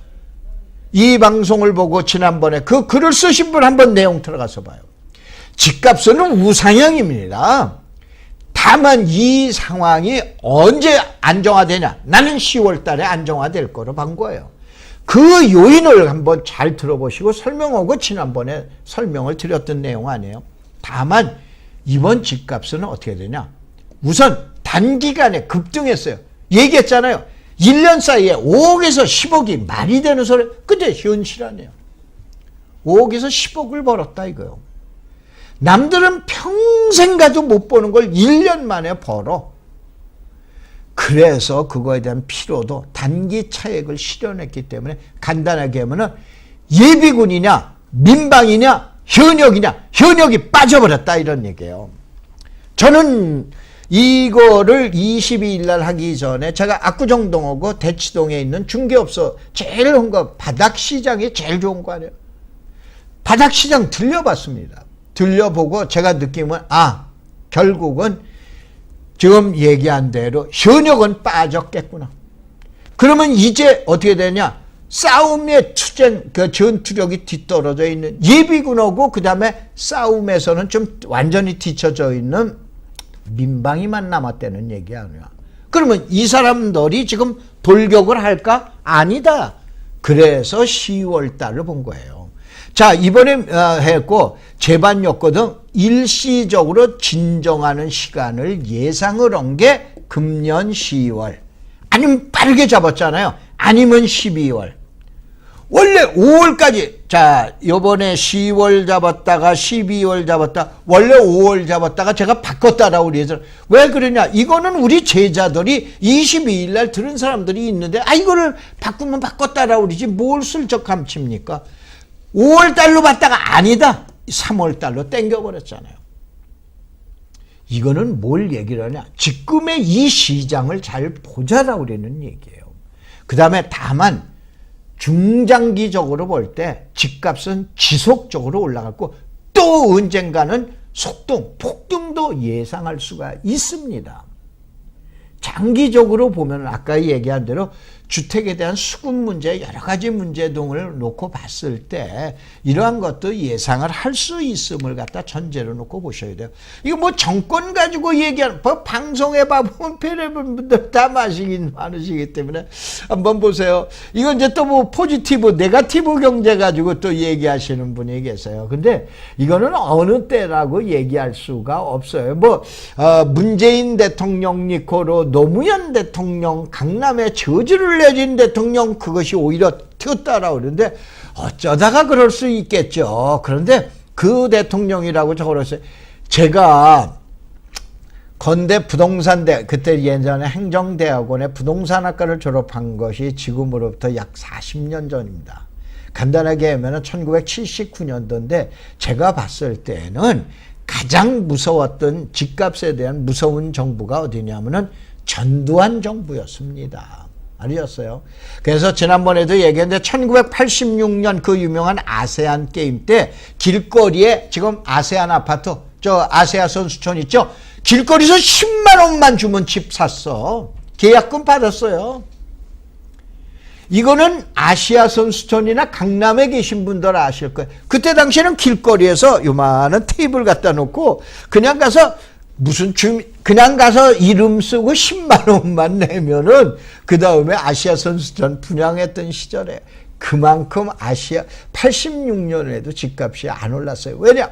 이 방송을 보고 지난번에 그 글을 쓰신 분 한번 내용 들어가서 봐요. 집값은 우상향입니다. 다만 이 상황이 언제 안정화되냐? 나는 10월 달에 안정화될 거로 본 거예요. 그 요인을 한번 잘 들어보시고 설명하고 지난번에 설명을 드렸던 내용 아니에요. 다만 이번 집값은 어떻게 되냐? 우선 단기간에 급등했어요. 얘기했잖아요. 1년 사이에 5억에서 10억이 말이 되는 소리. 근데 현실 아니에요. 5억에서 10억을 벌었다 이거요. 남들은 평생 가도 못 버는 걸 1년 만에 벌어. 그래서 그거에 대한 피로도 단기 차익을 실현했기 때문에 간단하게 하면은 예비군이냐 민방이냐 현역이 빠져버렸다 이런 얘기예요. 저는 이거를 22일 날 하기 전에 제가 압구정동하고 대치동에 있는 중개업소 제일 좋은 거 바닥시장이 제일 좋은 거 아니에요. 바닥시장 들려봤습니다. 들려보고 제가 느낌은 결국은 지금 얘기한 대로 현역은 빠졌겠구나. 그러면 이제 어떻게 되냐? 싸움의 투쟁, 그 전투력이 뒤떨어져 있는 예비군하고 그 다음에 싸움에서는 좀 완전히 뒤쳐져 있는 민방위만 남았다는 얘기 아니야. 그러면 이 사람들이 지금 돌격을 할까? 아니다. 그래서 10월 달을 본 거예요. 자, 이번에 했고 재반였거든. 일시적으로 진정하는 시간을 예상을 한 게 금년 12월. 아니면 빠르게 잡았잖아요. 아니면 12월. 원래 5월까지, 자, 요번에 10월 잡았다가 12월 잡았다, 원래 5월 잡았다가 제가 바꿨다라고 그래서 왜 그러냐? 이거는 우리 제자들이 22일 날 들은 사람들이 있는데, 이거를 바꾸면 바꿨다라고 그러지 뭘 슬쩍 감칩니까? 5월 달로 봤다가 아니다. 3월 달로 땡겨버렸잖아요. 이거는 뭘 얘기를 하냐? 지금의 이 시장을 잘 보자라고 그러는 얘기예요. 그 다음에 다만, 중장기적으로 볼 때 집값은 지속적으로 올라갔고 또 언젠가는 속등, 폭등도 예상할 수가 있습니다. 장기적으로 보면 아까 얘기한 대로 주택에 대한 수급 문제, 여러 가지 문제 등을 놓고 봤을 때 이러한 것도 예상을 할 수 있음을 갖다 전제로 놓고 보셔야 돼요. 이거 뭐 정권 가지고 얘기하는, 방송에 봐보면 별의별 분들 다 많으시기 때문에 한번 보세요. 이건 이제 또 뭐 포지티브, 네거티브 경제 가지고 또 얘기하시는 분이 계세요. 근데 이거는 어느 때라고 얘기할 수가 없어요. 문재인 대통령 니코로 노무현 대통령 강남에 저주를 내진 대통령 그것이 오히려 튀었다라고 그러는데 어쩌다가 그럴 수 있겠죠. 그런데 그 대통령이라고 적어놨어요. 제가 건대 부동산대, 그때 예전에 행정대학원의 부동산학과를 졸업한 것이 지금으로부터 약 40년 전입니다. 간단하게 하면 1979년도인데 제가 봤을 때는 가장 무서웠던 집값에 대한 무서운 정부가 어디냐면은 전두환 정부였습니다. 아니었어요. 그래서 지난번에도 얘기했는데 1986년 그 유명한 아세안 게임 때 길거리에 지금 아세안 아파트, 저 아세아 선수촌 있죠? 길거리에서 10만 원만 주면 집 샀어. 계약금 받았어요. 이거는 아시아 선수촌이나 강남에 계신 분들 아실 거예요. 그때 당시에는 길거리에서 요만한 테이블 갖다 놓고 그냥 가서 그냥 가서 이름 쓰고 10만 원만 내면은 그 다음에 아시아 선수촌 분양했던 시절에 그만큼 86년에도 집값이 안 올랐어요. 왜냐?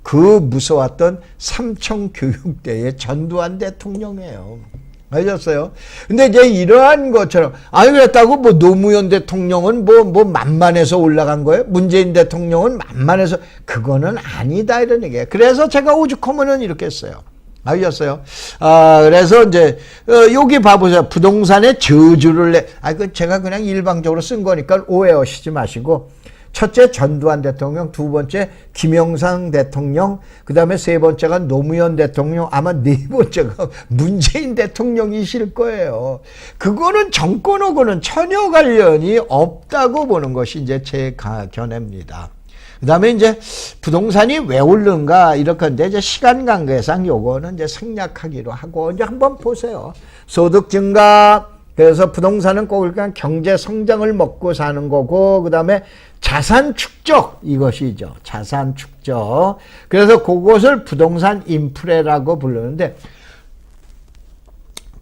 그 무서웠던 삼청교육대의 전두환 대통령이에요. 알겠어요? 근데 이제 이러한 것처럼, 그랬다고 노무현 대통령은 만만해서 올라간 거예요? 문재인 대통령은 만만해서, 그거는 아니다, 이런 얘기예요. 그래서 제가 오죽하면은 이렇게 했어요. 알겠어요? 그래서 이제, 여기 봐보세요. 부동산에 저주를 그건 제가 그냥 일방적으로 쓴 거니까 오해하시지 마시고, 첫째 전두환 대통령, 두 번째 김영삼 대통령, 그 다음에 세 번째가 노무현 대통령, 아마 네 번째가 문재인 대통령이실 거예요. 그거는 정권하고는 전혀 관련이 없다고 보는 것이 이제 제 견해입니다. 그 다음에 이제 부동산이 왜 오른가 이렇게 하는데 이제 시간 관계상 요거는 이제 생략하기로 하고 이제 한번 보세요. 소득 증가, 그래서 부동산은 꼭 그러니까 경제 성장을 먹고 사는 거고, 그 다음에 자산 축적, 이것이죠. 자산 축적. 그래서 그것을 부동산 인프레라고 부르는데,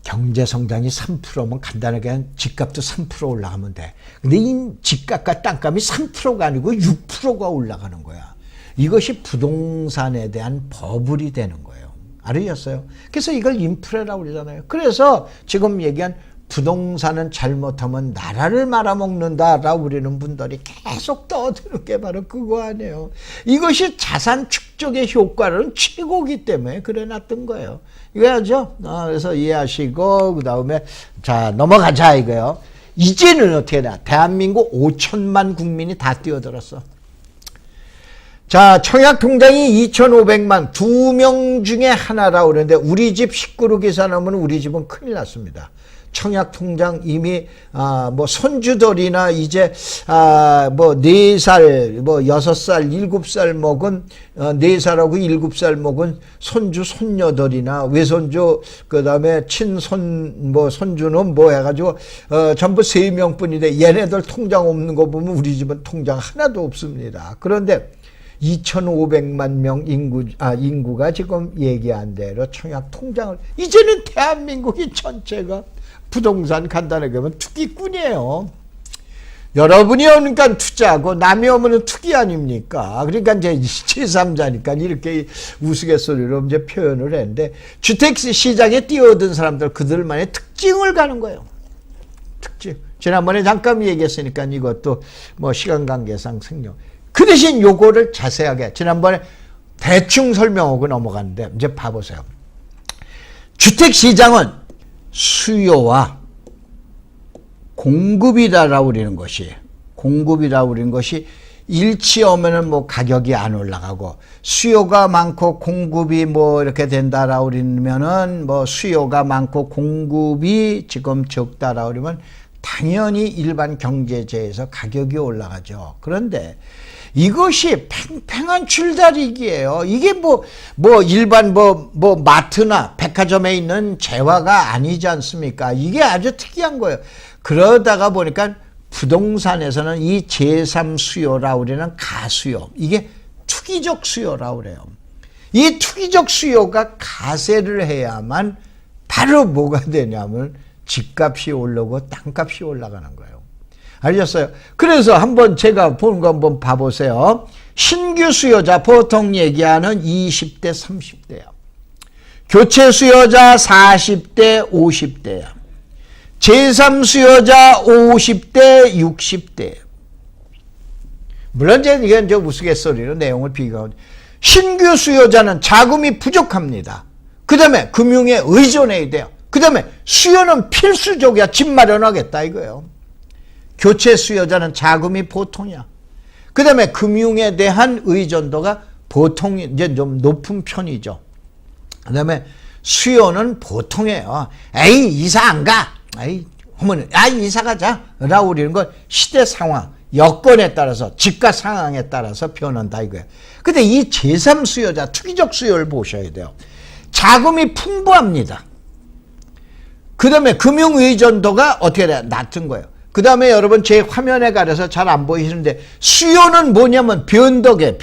경제 성장이 3%면 간단하게 집값도 3% 올라가면 돼. 근데 이 집값과 땅값이 3%가 아니고 6%가 올라가는 거야. 이것이 부동산에 대한 버블이 되는 거예요. 알으셨어요? 그래서 이걸 인프레라고 그러잖아요. 그래서 지금 얘기한 부동산은 잘못하면 나라를 말아먹는다라고 우리는 분들이 계속 떠드는 게 바로 그거 아니에요. 이것이 자산 축적의 효과는 최고기 때문에 그래 놨던 거예요. 이거야죠. 그래서 이해하시고 그 다음에 자 넘어가자 이거요. 이제는 어떻게 돼? 대한민국 5천만 국민이 다 뛰어들었어. 자, 청약 통장이 2,500만, 2명 중에 하나라고 그러는데 우리 집 식구로 계산하면 우리 집은 큰일 났습니다. 청약통장 이미 뭐 손주들이나 이제 뭐 4살, 뭐 6살, 7살 먹은 4살하고 7살 먹은 손주 손녀들이나 외손주 그다음에 친손 뭐 손주는 뭐 해가지고 전부 3명뿐인데 얘네들 통장 없는 거 보면 우리 집은 통장 하나도 없습니다. 그런데 2,500만 명 인구가 지금 얘기한 대로 청약 통장을, 이제는 대한민국이 전체가 부동산 간단하게 보면 투기꾼이에요. 여러분이 오니까 투자하고 남이 오면 투기 아닙니까? 그러니까 이제 제3자니까 이렇게 우스갯소리로 이제 표현을 했는데, 주택 시장에 뛰어든 사람들 그들만의 특징을 가는 거예요. 특징. 지난번에 잠깐 얘기했으니까 이것도 뭐 시간 관계상 생략. 그 대신 요거를 자세하게 지난번에 대충 설명하고 넘어갔는데, 이제 봐보세요. 주택시장은 수요와 공급이라고 그러는 것이 일치하면은 뭐 가격이 안 올라가고, 수요가 많고 공급이 뭐 이렇게 된다라고 그러면은 뭐 수요가 많고 공급이 지금 적다라고 그러면 당연히 일반 경제제에서 가격이 올라가죠. 그런데 이것이 팽팽한 줄다리기예요. 이게 뭐 일반 뭐 마트나 백화점에 있는 재화가 아니지 않습니까? 이게 아주 특이한 거예요. 그러다가 보니까 부동산에서는 이 제3 수요라고 그러는 가수요, 이게 투기적 수요라고 그래요. 이 투기적 수요가 가세를 해야만 바로 뭐가 되냐면 집값이 오르고 땅값이 올라가는 거예요. 알겠어요? 그래서 한번 제가 본 거 한번 봐보세요. 신규 수요자 보통 얘기하는 20대 30대야. 교체 수요자 40대 50대야. 제3 수요자 50대 60대. 물론 이게 이제 우스갯소리로 내용을 비교하고, 신규 수요자는 자금이 부족합니다. 그 다음에 금융에 의존해야 돼요. 그 다음에 수요는 필수적이야. 집 마련하겠다 이거예요. 교체 수요자는 자금이 보통이야. 그 다음에 금융에 대한 의존도가 보통 이제 좀 높은 편이죠. 그 다음에 수요는 보통이에요. 에이, 이사 안 가. 에이, 어머니, 이사 가자. 라고 그러는 건 시대 상황, 여건에 따라서, 집값 상황에 따라서 변한다 이거예요. 근데 이 제3 수요자, 투기적 수요를 보셔야 돼요. 자금이 풍부합니다. 그 다음에 금융 의존도가 어떻게 돼요? 낮은 거예요. 그 다음에 여러분 제 화면에 가려서 잘 안 보이시는데, 수요는 뭐냐면 변덕이에요.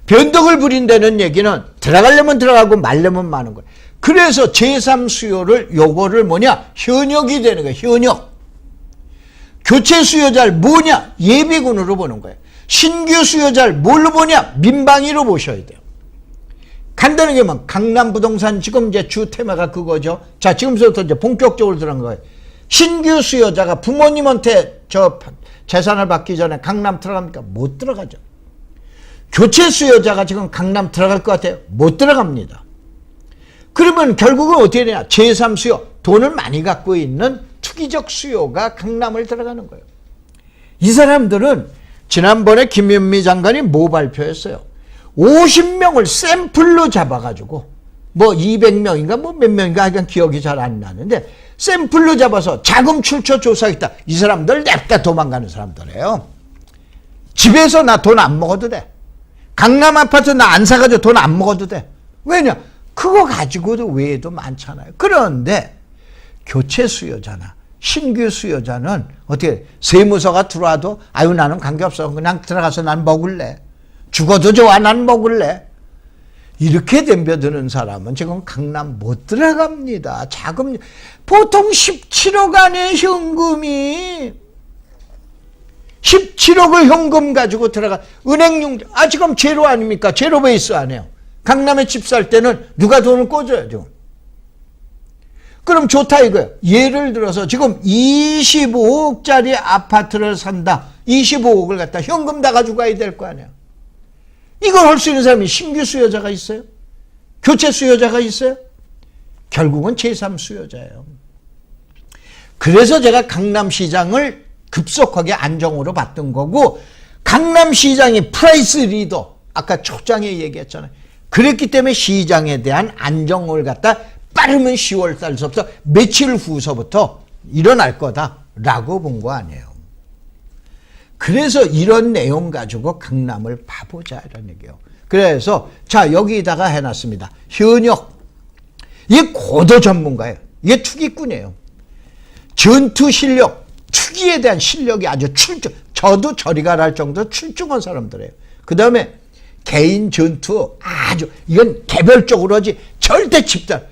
변덕을 부린다는 얘기는 들어가려면 들어가고 말려면 마는 거예요. 그래서 제3 수요를 요거를 현역이 되는 거예요. 현역. 교체 수요자를 뭐냐? 예비군으로 보는 거예요. 신규 수요자를 뭘로 보냐? 민방위로 보셔야 돼요. 간단하게 하면 강남 부동산 지금 이제 주 테마가 그거죠. 자, 지금부터 이제 본격적으로 들어간 거예요. 신규 수요자가 부모님한테 저 재산을 받기 전에 강남 들어갑니까? 못 들어가죠. 교체 수요자가 지금 강남 들어갈 것 같아요? 못 들어갑니다. 그러면 결국은 어떻게 되냐? 제3 수요, 돈을 많이 갖고 있는 투기적 수요가 강남을 들어가는 거예요. 이 사람들은 지난번에 김현미 장관이 뭐 발표했어요? 50명을 샘플로 잡아가지고 뭐 200명인가 뭐 몇 명인가 하여간 기억이 잘 안 나는데, 샘플로 잡아서 자금 출처 조사했다. 이 사람들 냅다 도망가는 사람들이에요. 집에서 나 돈 안 먹어도 돼. 강남 아파트 나 안 사가지고 돈 안 먹어도 돼. 왜냐? 그거 가지고도 외에도 많잖아요. 그런데 교체 수요자나 신규 수요자는 어떻게, 세무서가 들어와도 아유 나는 관계없어, 그냥 들어가서 난 먹을래, 죽어도 좋아, 난 먹을래, 이렇게 덤벼드는 사람은 지금 강남 못 들어갑니다. 자금 보통 17억 안에 현금이 17억을 현금 가지고 들어가. 은행용 지금 제로 아닙니까? 제로 베이스 아니에요. 강남에 집 살 때는 누가 돈을 꿔줘야죠. 그럼 좋다 이거예요. 예를 들어서 지금 25억짜리 아파트를 산다. 25억을 갖다 현금 다 가지고 가야 될 거 아니야. 이걸 할 수 있는 사람이 신규 수요자가 있어요? 교체 수요자가 있어요? 결국은 제3 수요자예요. 그래서 제가 강남시장을 급속하게 안정으로 봤던 거고, 강남시장이 프라이스 리더, 아까 초장에 얘기했잖아요. 그랬기 때문에 시장에 대한 안정을 갖다 빠르면 10월 달서부터 며칠 후서부터 일어날 거다라고 본 거 아니에요. 그래서 이런 내용 가지고 강남을 봐보자 이런 얘기예요. 그래서 자 여기다가 해놨습니다. 현역. 이게 고도 전문가예요. 이게 투기꾼이에요. 전투 실력, 투기에 대한 실력이 아주 출중. 저도 저리 가라 할 정도로 출중한 사람들이에요. 그 다음에 개인 전투 아주 이건 개별적으로지 절대 집단.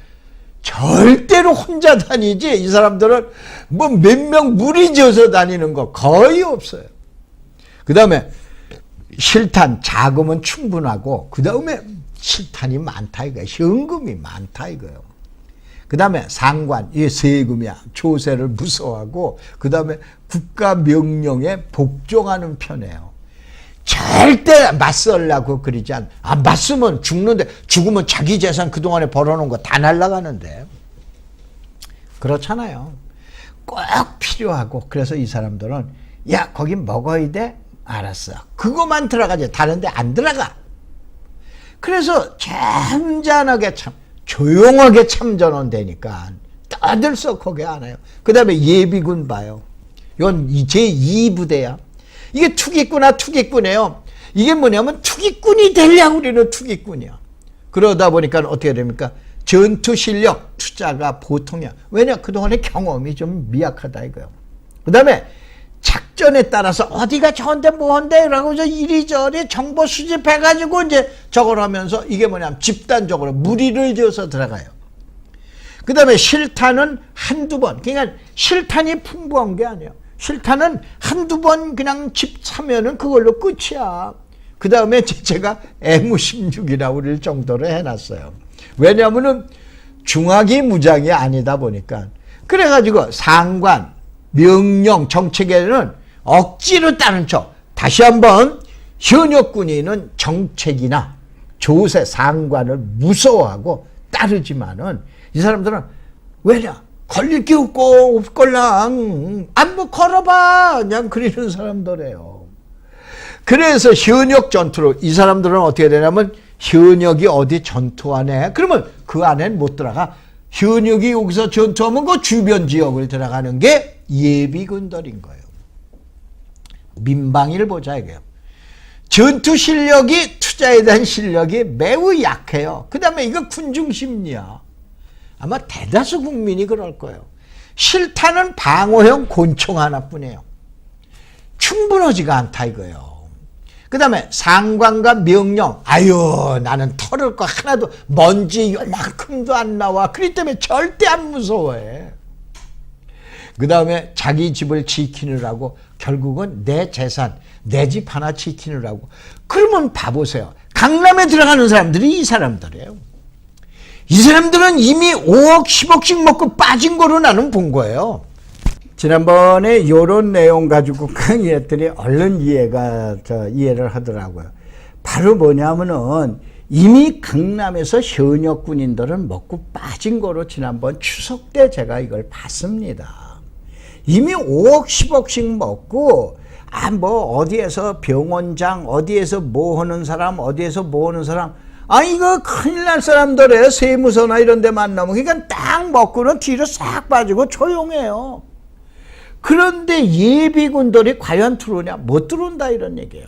절대로 혼자 다니지 이 사람들은 뭐 몇 명 무리지어서 다니는 거 거의 없어요. 그 다음에 실탄 자금은 충분하고 그 다음에 실탄이 많다 이거예요. 현금이 많다 이거예요. 그 다음에 상관, 이게 세금이야. 조세를 무서워하고 그 다음에 국가 명령에 복종하는 편이에요. 절대 맞설라고 그러지 않아. 맞으면 죽는데 죽으면 자기 재산 그동안에 벌어놓은 거 다 날아가는데. 그렇잖아요. 꼭 필요하고 그래서 이 사람들은 야 거기 먹어야 돼? 알았어. 그거만 들어가지 다른 데 안 들어가. 그래서 잠잠하게 조용하게 참전원 되니까 떠들썩하게 안 해요. 그 다음에 예비군 봐요. 이건 제2부대야. 이게 투기꾼이에요. 이게 뭐냐면 투기꾼이 되려고 우리는 투기꾼이야. 그러다 보니까 어떻게 됩니까? 전투 실력 투자가 보통이야. 왜냐? 그동안의 경험이 좀 미약하다 이거예요. 그 다음에 작전에 따라서 어디가 좋은데 뭐한데 라고 이리저리 정보 수집해가지고 이제 저걸 하면서 이게 뭐냐면 집단적으로 무리를 지어서 들어가요. 그 다음에 실탄은 한두 번. 그러니까 실탄이 풍부한 게 아니에요. 실탄은 한두 번 그냥 집 사면은 그걸로 끝이야. 그 다음에 제가 M16이라고 그럴 정도로 해놨어요. 왜냐하면은 중화기 무장이 아니다 보니까. 그래가지고 상관, 명령, 정책에는 억지로 따른 척. 다시 한번 현역 군인은 정책이나 조세, 상관을 무서워하고 따르지만은 이 사람들은 왜냐? 걸릴 게 없고 없걸랑 뭐 걸어봐 그냥 그러는 사람들이에요. 그래서 현역 전투로 이 사람들은 어떻게 되냐면 현역이 어디 전투하네 그러면 그 안에는 못 들어가. 현역이 여기서 전투하면 그 주변 지역을 들어가는 게 예비군들인 거예요. 민방위를 보자 이게요. 전투 실력이 투자에 대한 실력이 매우 약해요. 그 다음에 이거 군중심리야. 아마 대다수 국민이 그럴 거예요. 실탄은 방어형 권총 하나뿐이에요. 충분하지가 않다 이거예요. 그 다음에 상관과 명령. 아유 나는 털을 거 하나도 먼지 요만큼도 안 나와. 그렇기 때문에 절대 안 무서워해. 그 다음에 자기 집을 지키느라고 결국은 내 재산, 내 집 하나 지키느라고. 그러면 봐보세요. 강남에 들어가는 사람들이 이 사람들이에요. 이 사람들은 이미 5억, 10억씩 먹고 빠진 거로 나는 본 거예요. 지난번에 이런 내용 가지고 강의했더니 얼른 이해를 하더라고요. 바로 뭐냐면은 이미 강남에서 현역 군인들은 먹고 빠진 거로 지난번 추석 때 제가 이걸 봤습니다. 이미 5억, 10억씩 먹고 뭐 어디에서 병원장, 어디에서 뭐 하는 사람, 어디에서 뭐 하는 사람. 이거 큰일 날 사람들에 세무서나 이런 데 만나면 그러니까 딱 먹고는 뒤로 싹 빠지고 조용해요. 그런데 예비군들이 과연 들어오냐? 못 들어온다 이런 얘기예요.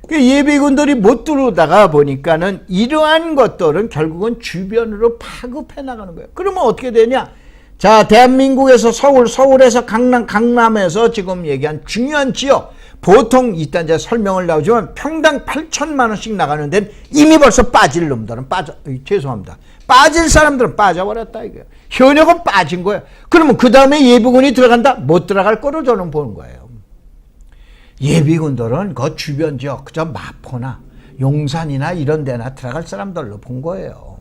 예비군들이 못 들어오다가 보니까는 이러한 것들은 결국은 주변으로 파급해 나가는 거예요. 그러면 어떻게 되냐? 자, 대한민국에서 서울에서 강남에서 지금 얘기한 중요한 지역, 보통 이따 이제 설명을 나오지만 평당 8천만 원씩 나가는 데는 이미 벌써 빠질 놈들은 죄송합니다. 빠질 사람들은 빠져버렸다 이거예요. 현역은 빠진 거예요. 그러면 그 다음에 예비군이 들어간다? 못 들어갈 거로 저는 보는 거예요. 예비군들은 그 주변 지역, 그저 마포나 용산이나 이런 데나 들어갈 사람들로 본 거예요.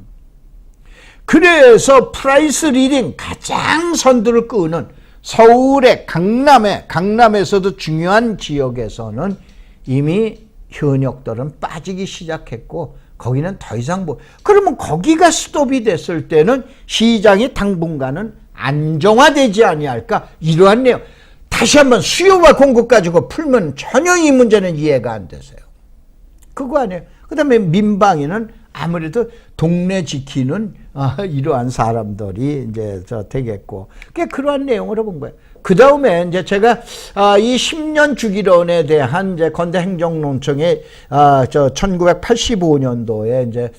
그래서 프라이스 리딩 가장 선두를 끄는 서울의 강남에서도 중요한 지역에서는 이미 현역들은 빠지기 시작했고 거기는 더 이상 그러면 거기가 스톱이 됐을 때는 시장이 당분간은 안정화되지 아니할까 이러한 내용. 다시 한번 수요와 공급 가지고 풀면 전혀 이 문제는 이해가 안 되세요. 그거 아니에요. 그 다음에 민방위는 아무래도 동네 지키는 이러한 사람들이 이제 되겠고, 그러한 내용으로 본 거예요. 그 다음에 이제 제가 이 10년 주기론에 대한 이제 건대 행정논청의 1985년도에 이제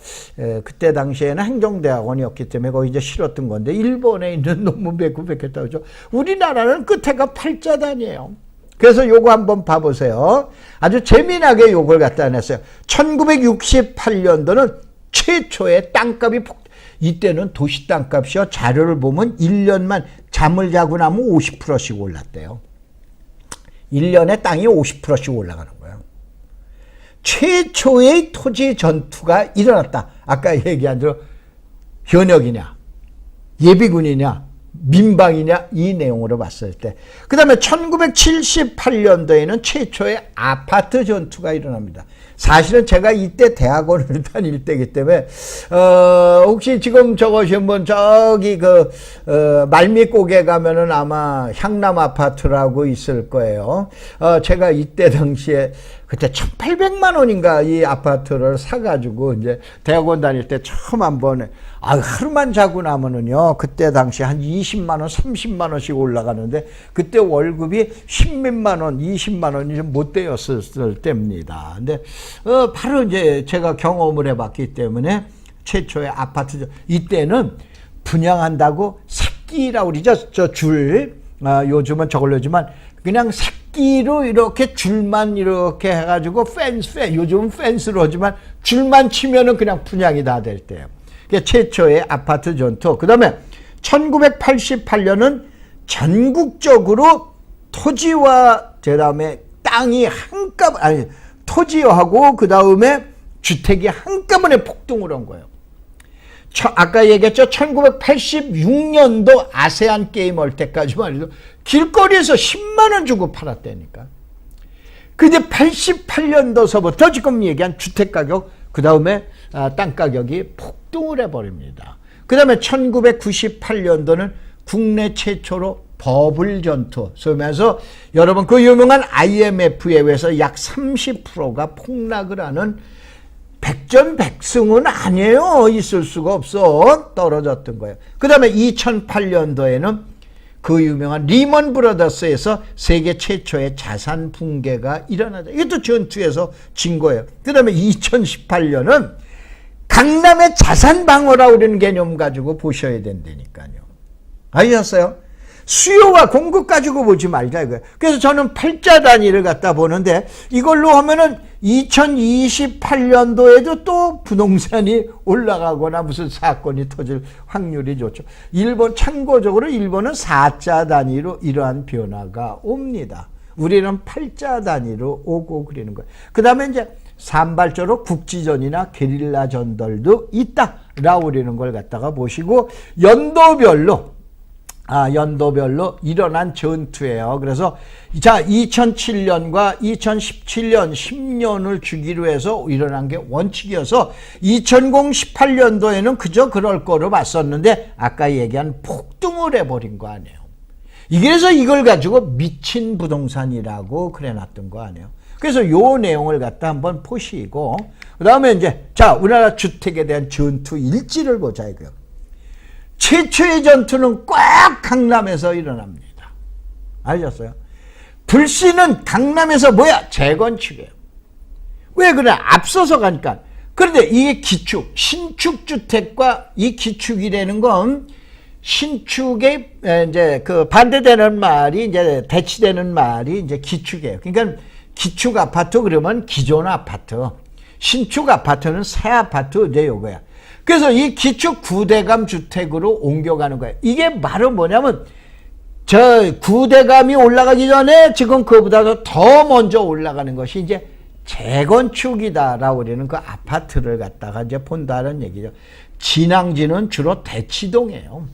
그때 당시에는 행정대학원이었기 때문에 거기 이제 실었던 건데, 일본에 있는 논문 배급했다고 그죠. 우리나라는 끝에가 팔자단이에요. 그래서 요거 한번 봐보세요. 아주 재미나게 요걸 갖다 냈어요. 1968년도는 최초의 땅값이 이때는 도시 땅값이요. 자료를 보면 1년만 잠을 자고 나면 50%씩 올랐대요. 1년에 땅이 50%씩 올라가는 거예요. 최초의 토지 전투가 일어났다. 아까 얘기한 대로 현역이냐, 예비군이냐, 민방이냐, 이 내용으로 봤을 때. 그 다음에 1978년도에는 최초의 아파트 전투가 일어납니다. 사실은 제가 이때 대학원을 다닐 때이기 때문에 혹시 지금 저것이 한번 저기 말미국에 가면은 아마 향남 아파트라고 있을 거예요. 제가 이때 당시에 그때 1,800만 원인가 이 아파트를 사가지고 이제 대학원 다닐 때 처음 한번 하루만 자고 나면은요, 그때 당시 한 20만 원, 30만 원씩 올라가는데 그때 월급이 10몇만 원, 20만 원이 좀 못 되었을 때입니다. 근데 바로 이제 제가 경험을 해봤기 때문에 최초의 아파트, 이때는 분양한다고 새끼라고 그러죠. 요즘은 저걸로지만 그냥 새끼로 이렇게 줄만 이렇게 해가지고 요즘은 펜스로 하지만 줄만 치면은 그냥 분양이 다 될 때예요. 그게 최초의 아파트 전투. 그 다음에 1988년은 전국적으로 토지와 그다음에 땅이 토지하고 그 다음에 주택이 한꺼번에 폭등을 한 거예요. 아까 얘기했죠. 1986년도 아세안 게임 할 때까지만 해도 길거리에서 10만 원 주고 팔았다니까. 근데 88년도서부터 지금 얘기한 주택 가격, 그 다음에 땅 가격이 폭등을 해버립니다. 그 다음에 1998년도는 국내 최초로 버블 전투 쏘면서 여러분 그 유명한 IMF에 의해서 약 30%가 폭락을 하는 백전백승은 아니에요. 있을 수가 없어. 떨어졌던 거예요. 그 다음에 2008년도에는 그 유명한 리먼 브라더스에서 세계 최초의 자산 붕괴가 일어나죠. 이것도 전투에서 진 거예요. 그 다음에 2018년은 강남의 자산 방어라고 그러는 개념 가지고 보셔야 된다니까요. 아셨어요? 수요와 공급 가지고 보지 말자 이거예요. 그래서 저는 팔자 단위를 갖다 보는데 이걸로 하면은 2028년도에도 또 부동산이 올라가거나 무슨 사건이 터질 확률이 좋죠. 참고적으로 일본은 4자 단위로 이러한 변화가 옵니다. 우리는 팔자 단위로 오고 그러는 거예요. 그 다음에 이제 산발적으로 국지전이나 게릴라 전들도 있다라고 그러는 걸 갖다가 보시고 연도별로 일어난 전투예요. 그래서 자 2007년과 2017년 10년을 주기로 해서 일어난 게 원칙이어서 2018년도에는 그저 그럴 거로 봤었는데 아까 얘기한 폭등을 해버린 거 아니에요. 그래서 이걸 가지고 미친 부동산이라고 그래놨던 거 아니에요. 그래서 요 내용을 갖다 한번 보시고 그 다음에 이제 자 우리나라 주택에 대한 전투 일지를 보자 이거요. 최초의 전투는 꼭 강남에서 일어납니다. 아셨어요? 불씨는 강남에서 뭐야? 재건축이에요. 왜 그래? 앞서서 가니까. 그런데 이게 기축, 신축주택과 이 기축이라는 건 신축에 이제 그 반대되는 말이 이제 대치되는 말이 이제 기축이에요. 그러니까 기축 아파트 그러면 기존 아파트, 신축 아파트는 새 아파트 이제 요거야. 그래서 이 기축 구대감 주택으로 옮겨가는 거예요. 이게 바로 뭐냐면 저 구대감이 올라가기 전에 지금 그보다도 더 먼저 올라가는 것이 이제 재건축이다라고 그러는 그 아파트를 갖다가 이제 본다는 얘기죠. 진앙지는 주로 대치동이에요.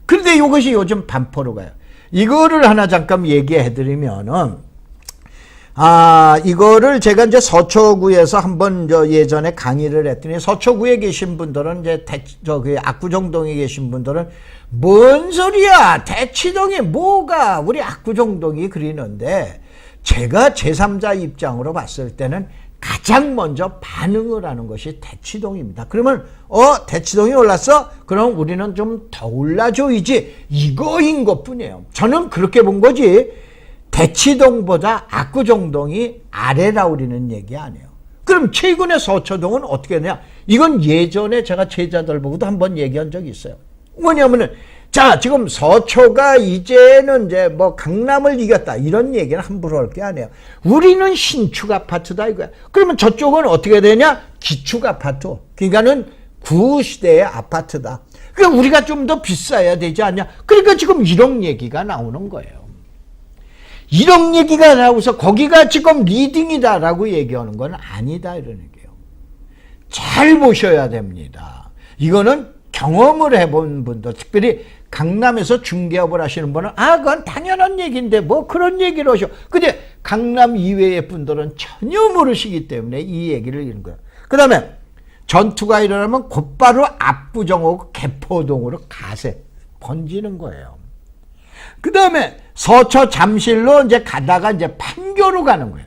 그런데 이것이 요즘 반포로 가요. 이거를 하나 잠깐 얘기해 드리면은 이거를 제가 이제 서초구에서 한번 예전에 강의를 했더니 서초구에 계신 분들은 이제 압구정동에 계신 분들은 뭔 소리야? 대치동이 뭐가 우리 압구정동이 그리는데 제가 제3자 입장으로 봤을 때는 가장 먼저 반응을 하는 것이 대치동입니다. 그러면 대치동이 올랐어? 그럼 우리는 좀 더 올라줘야지, 이거인 것뿐이에요. 저는 그렇게 본 거지 대치동보다 압구정동이 아래라 우리는 얘기 아니에요. 그럼 최근에 서초동은 어떻게 되냐? 이건 예전에 제가 제자들 보고도 한번 얘기한 적이 있어요. 뭐냐면은 자, 지금 서초가 이제는 이제 뭐 강남을 이겼다, 이런 얘기는 함부로 할 게 아니에요. 우리는 신축 아파트다 이거야. 그러면 저쪽은 어떻게 되냐? 기축 아파트. 그러니까는 구시대의 아파트다. 그러니까 우리가 좀 더 비싸야 되지 않냐? 그러니까 지금 1억 얘기가 나오는 거예요. 1억 얘기가 나오고서 거기가 지금 리딩이다라고 얘기하는 건 아니다, 이런 얘기예요. 잘 보셔야 됩니다. 이거는 경험을 해본 분들, 특별히 강남에서 중개업을 하시는 분은 그건 당연한 얘기인데 뭐 그런 얘기를 하셔. 근데 강남 이외의 분들은 전혀 모르시기 때문에 이 얘기를 이런 거예요. 그 다음에 전투가 일어나면 곧바로 압구정하고 개포동으로 가세 번지는 거예요. 그 다음에 서초 잠실로 이제 가다가 이제 판교로 가는 거예요.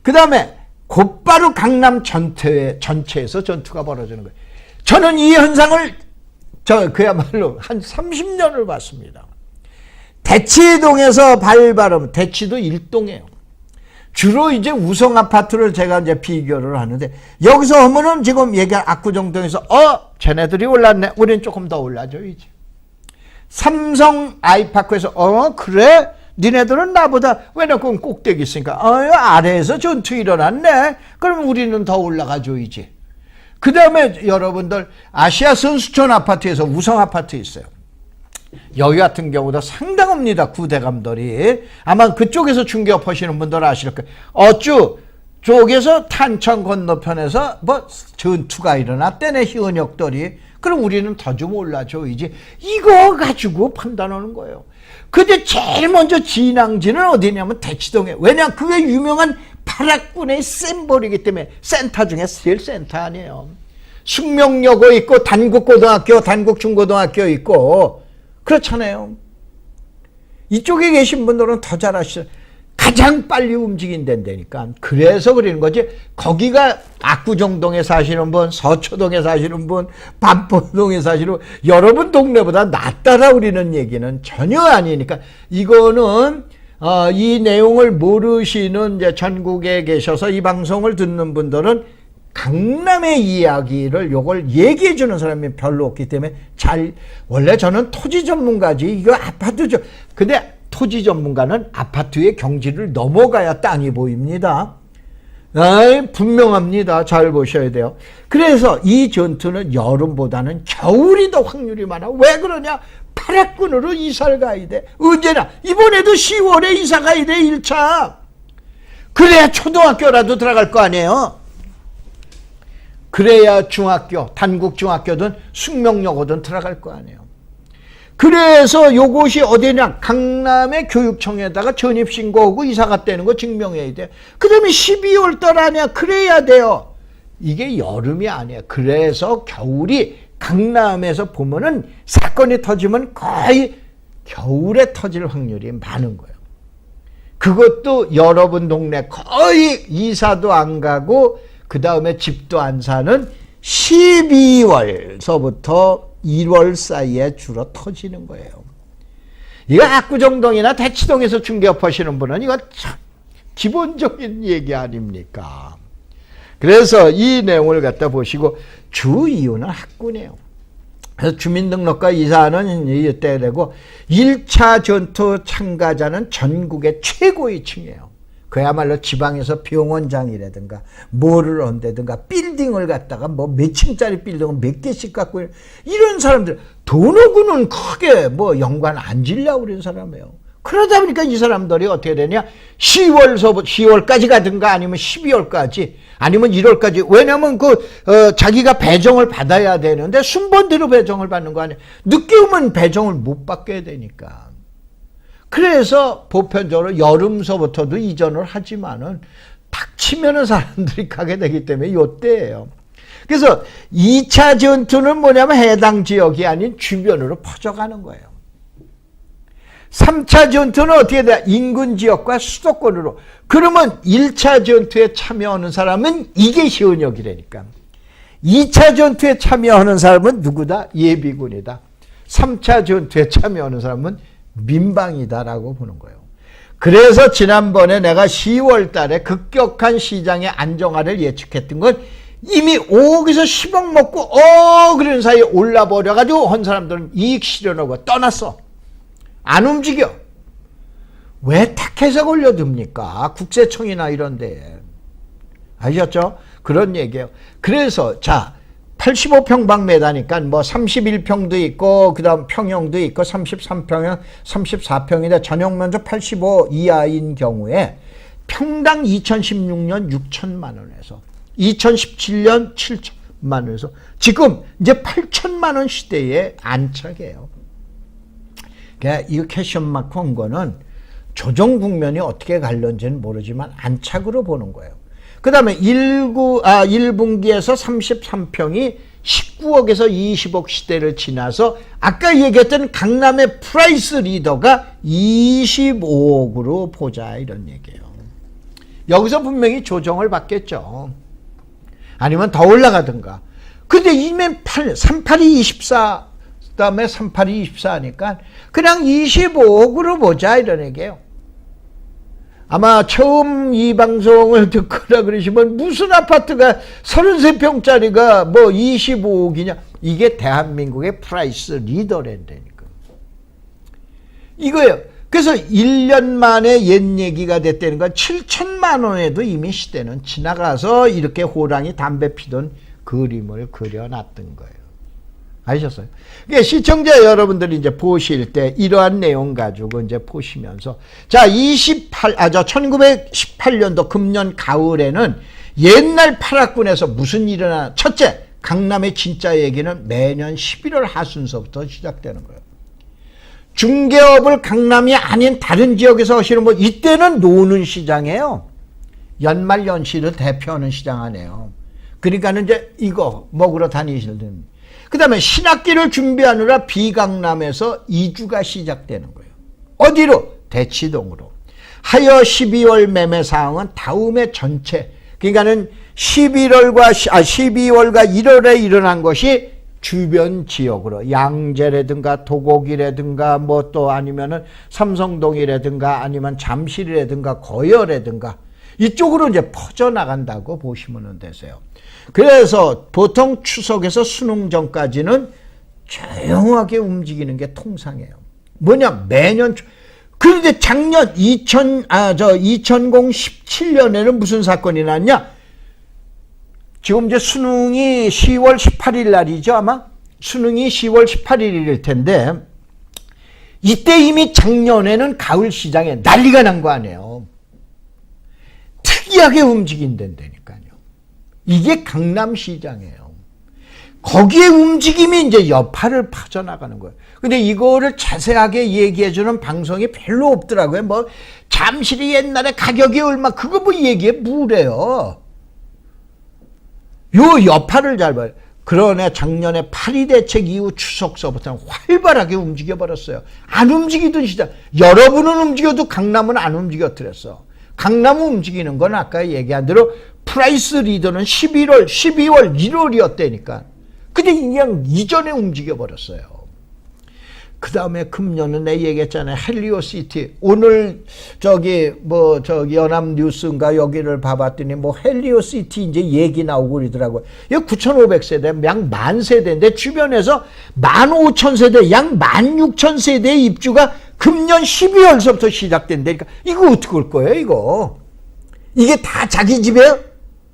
그 다음에 곧바로 강남 전체에서 전투가 벌어지는 거예요. 저는 이 현상을 그야말로 한 30년을 봤습니다. 대치동에서 발발하면, 대치도 일동이에요. 주로 이제 우성 아파트를 제가 이제 비교를 하는데, 여기서 하면은 지금 얘기한 압구정동에서 쟤네들이 올랐네, 우린 조금 더 올라줘야지. 삼성 아이파크에서 그래? 니네들은 나보다 왜 그건 꼭대기 있으니까 아래에서 전투 일어났네, 그럼 우리는 더 올라가 줘야지. 그 다음에 여러분들 아시아 선수촌 아파트에서 우성 아파트 있어요. 여기 같은 경우도 상당합니다. 구대감들이 아마 그쪽에서 중개업 하시는 분들 아실 거예요. 어쭈 쪽에서 탄천 건너편에서 뭐 전투가 일어났대네, 현역들이. 그럼 우리는 더 좀 올라줘야지. 이거 가지고 판단하는 거예요. 근데 제일 먼저 진앙지는 어디냐면 대치동에. 왜냐, 그게 유명한 파락군의 셈볼이기 때문에. 센터 중에 제일 센터 아니에요. 숙명여고 있고 단국고등학교, 단국중고등학교 있고 그렇잖아요. 이쪽에 계신 분들은 더 잘 아시죠. 가장 빨리 움직인다니까. 그래서 그러는 거지. 거기가 압구정동에 사시는 분, 서초동에 사시는 분, 반포동에 사시는 분, 여러분 동네보다 낫다라 우리는 얘기는 전혀 아니니까. 이거는 이 내용을 모르시는 이제 전국에 계셔서 이 방송을 듣는 분들은 강남의 이야기를 요걸 얘기해 주는 사람이 별로 없기 때문에 원래 저는 토지 전문가지, 이거 아파트죠. 근데 토지 전문가는 아파트의 경지를 넘어가야 땅이 보입니다. 분명합니다. 잘 보셔야 돼요. 그래서 이 전투는 여름보다는 겨울이 더 확률이 많아. 왜 그러냐? 파락군으로 이사를 가야 돼. 언제나. 이번에도 10월에 이사 가야 돼, 1차. 그래야 초등학교라도 들어갈 거 아니에요. 그래야 중학교, 단국중학교든 숙명여고든 들어갈 거 아니에요. 그래서 요것이 어디냐? 강남의 교육청에다가 전입신고하고 이사 갔다는 거 증명해야 돼. 그 다음에 12월 달 아니야. 그래야 돼요. 이게 여름이 아니야. 그래서 겨울이 강남에서 보면은 사건이 터지면 거의 겨울에 터질 확률이 많은 거예요. 그것도 여러분 동네 거의 이사도 안 가고 그 다음에 집도 안 사는 12월서부터 1월 사이에 주로 터지는 거예요. 이거 압구정동이나 대치동에서 중개업 하시는 분은 이거 참 기본적인 얘기 아닙니까? 그래서 이 내용을 갖다 보시고 주 이유는 학군이에요. 그래서 주민등록과 이사는 이때 되고 1차 전투 참가자는 전국의 최고의 층이에요. 그야말로 지방에서 병원장이라든가 뭐를 한다든가 빌딩을 갖다가 뭐 몇 층짜리 빌딩을 몇 개씩 갖고 이런 사람들 돈하고는 크게 뭐 연관 안 지려고 그런 사람이에요. 그러다 보니까 이 사람들이 어떻게 되냐? 10월까지 가든가 아니면 12월까지 아니면 1월까지. 왜냐면 자기가 배정을 받아야 되는데 순번대로 배정을 받는 거 아니에요. 늦게 오면 배정을 못 받게 되니까. 그래서 보편적으로 여름서부터도 이전을 하지만은 닥치면은 사람들이 가게 되기 때문에 요때예요. 그래서 2차 전투는 뭐냐면 해당 지역이 아닌 주변으로 퍼져가는 거예요. 3차 전투는 어떻게 돼? 인근 지역과 수도권으로. 그러면 1차 전투에 참여하는 사람은 이게 시은역이라니까. 2차 전투에 참여하는 사람은 누구다? 예비군이다. 3차 전투에 참여하는 사람은 민방이다라고 보는 거예요. 그래서 지난번에 내가 10월 달에 급격한 시장의 안정화를 예측했던 건 이미 5억에서 10억 먹고 그런 사이에 올라버려가지고 한 사람들은 이익 실현하고 떠났어. 안 움직여. 왜 타켓에 걸려듭니까? 국세청이나 이런 데에. 아셨죠? 그런 얘기예요. 그래서 자 85평방미터니까 뭐 31평도 있고 그다음 평형도 있고 33평형, 34평인데 전용면적 85 이하인 경우에 평당 2016년 6천만 원에서 2017년 7천만 원에서 지금 이제 8천만 원 시대에 안착이에요. 그러니까 이 캐션마크 한 거는 조정 국면이 어떻게 갈런지는 모르지만 안착으로 보는 거예요. 그 다음에 1분기에서 33평이 19억에서 20억 시대를 지나서 아까 얘기했던 강남의 프라이스 리더가 25억으로 보자 이런 얘기예요. 여기서 분명히 조정을 받겠죠. 아니면 더 올라가든가. 근데 이미 38이 24 그다음에 38이 24니까 그냥 25억으로 보자 이런 얘기예요. 아마 처음 이 방송을 듣거나 그러시면 무슨 아파트가 33평짜리가 뭐 25억이냐. 이게 대한민국의 프라이스 리더랜드니까. 이거예요. 그래서 1년 만에 옛 얘기가 됐다는 건 7천만 원에도 이미 시대는 지나가서 이렇게 호랑이 담배 피던 그림을 그려놨던 거예요. 아셨어요? 그러니까 시청자 여러분들이 이제 보실 때 이러한 내용 가지고 이제 보시면서 자, 1918년도 금년 가을에는 옛날 파락군에서 무슨 일이 일어나? 첫째, 강남의 진짜 얘기는 매년 11월 하순서부터 시작되는 거예요. 중개업을 강남이 아닌 다른 지역에서 하시는 분, 이때는 노는 시장이에요. 연말 연시를 대표하는 시장 아니에요. 그러니까는 이제 이거 먹으러 다니시는. 그 다음에 신학기를 준비하느라 비강남에서 이주가 시작되는 거예요. 어디로? 대치동으로. 하여 12월 매매 사항은 다음에 전체, 그러니까는 12월과 1월에 일어난 것이 주변 지역으로 양재라든가 도곡이라든가 뭐 또 아니면은 삼성동이라든가 아니면 잠실이라든가 거여라든가 이쪽으로 이제 퍼져나간다고 보시면 되세요. 그래서 보통 추석에서 수능 전까지는 조용하게 움직이는 게 통상이에요. 뭐냐, 매년. 그런데 작년 2017년에는 무슨 사건이 났냐? 지금 이제 수능이 10월 18일 날이죠, 아마? 수능이 10월 18일일 텐데, 이때 이미 작년에는 가을 시장에 난리가 난 거 아니에요. 특이하게 움직인다니까요. 이게 강남시장이에요. 거기에 움직임이 이제 여파를 퍼져나가는 거예요. 근데 이거를 자세하게 얘기해주는 방송이 별로 없더라고요. 뭐, 잠실이 옛날에 가격이 얼마, 그거 뭐 얘기해 뭐래요. 요 여파를 잘 봐요. 그러네 작년에 파리 대책 이후 추석서부터는 활발하게 움직여버렸어요. 안 움직이던 시장. 여러분은 움직여도 강남은 안 움직였더랬어. 강남은 움직이는 건 아까 얘기한 대로 프라이스 리더는 11월, 12월, 1월이었다니까. 근데 그냥 이전에 움직여버렸어요. 그 다음에 금년은 내 얘기했잖아요. 헬리오시티. 오늘 연합뉴스인가 여기를 봐봤더니 뭐 헬리오시티 이제 얘기 나오고 그러더라고요. 이거 9,500세대, 약 10,000세대인데 주변에서 15,000세대, 약 16,000세대의 입주가 금년 12월서부터 시작된다니까. 이거 어떻게 올 거예요, 이거? 이게 다 자기 집이에요?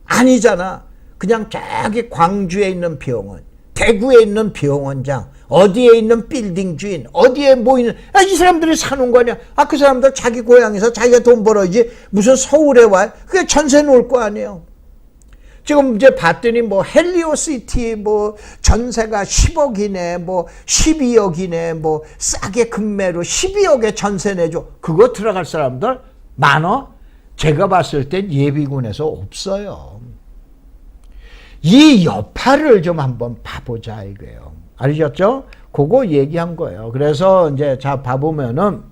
아니잖아. 그냥 저기 광주에 있는 병원, 대구에 있는 병원장, 어디에 있는 빌딩 주인, 어디에 모이는, 이 사람들이 사는 거 아니야. 그 사람들 자기 고향에서 자기가 돈 벌어야지 무슨 서울에 와. 그게 전세 놓을 거 아니에요. 지금 이제 봤더니 뭐 헬리오시티 뭐 전세가 10억이네, 뭐 12억이네, 뭐 싸게 금매로 12억에 전세 내줘. 그거 들어갈 사람들 많어? 제가 봤을 땐 예비군에서 없어요. 이 여파를 좀 한번 봐보자 이거예요. 아시겠죠? 그거 얘기한 거예요. 그래서 이제 자 봐보면은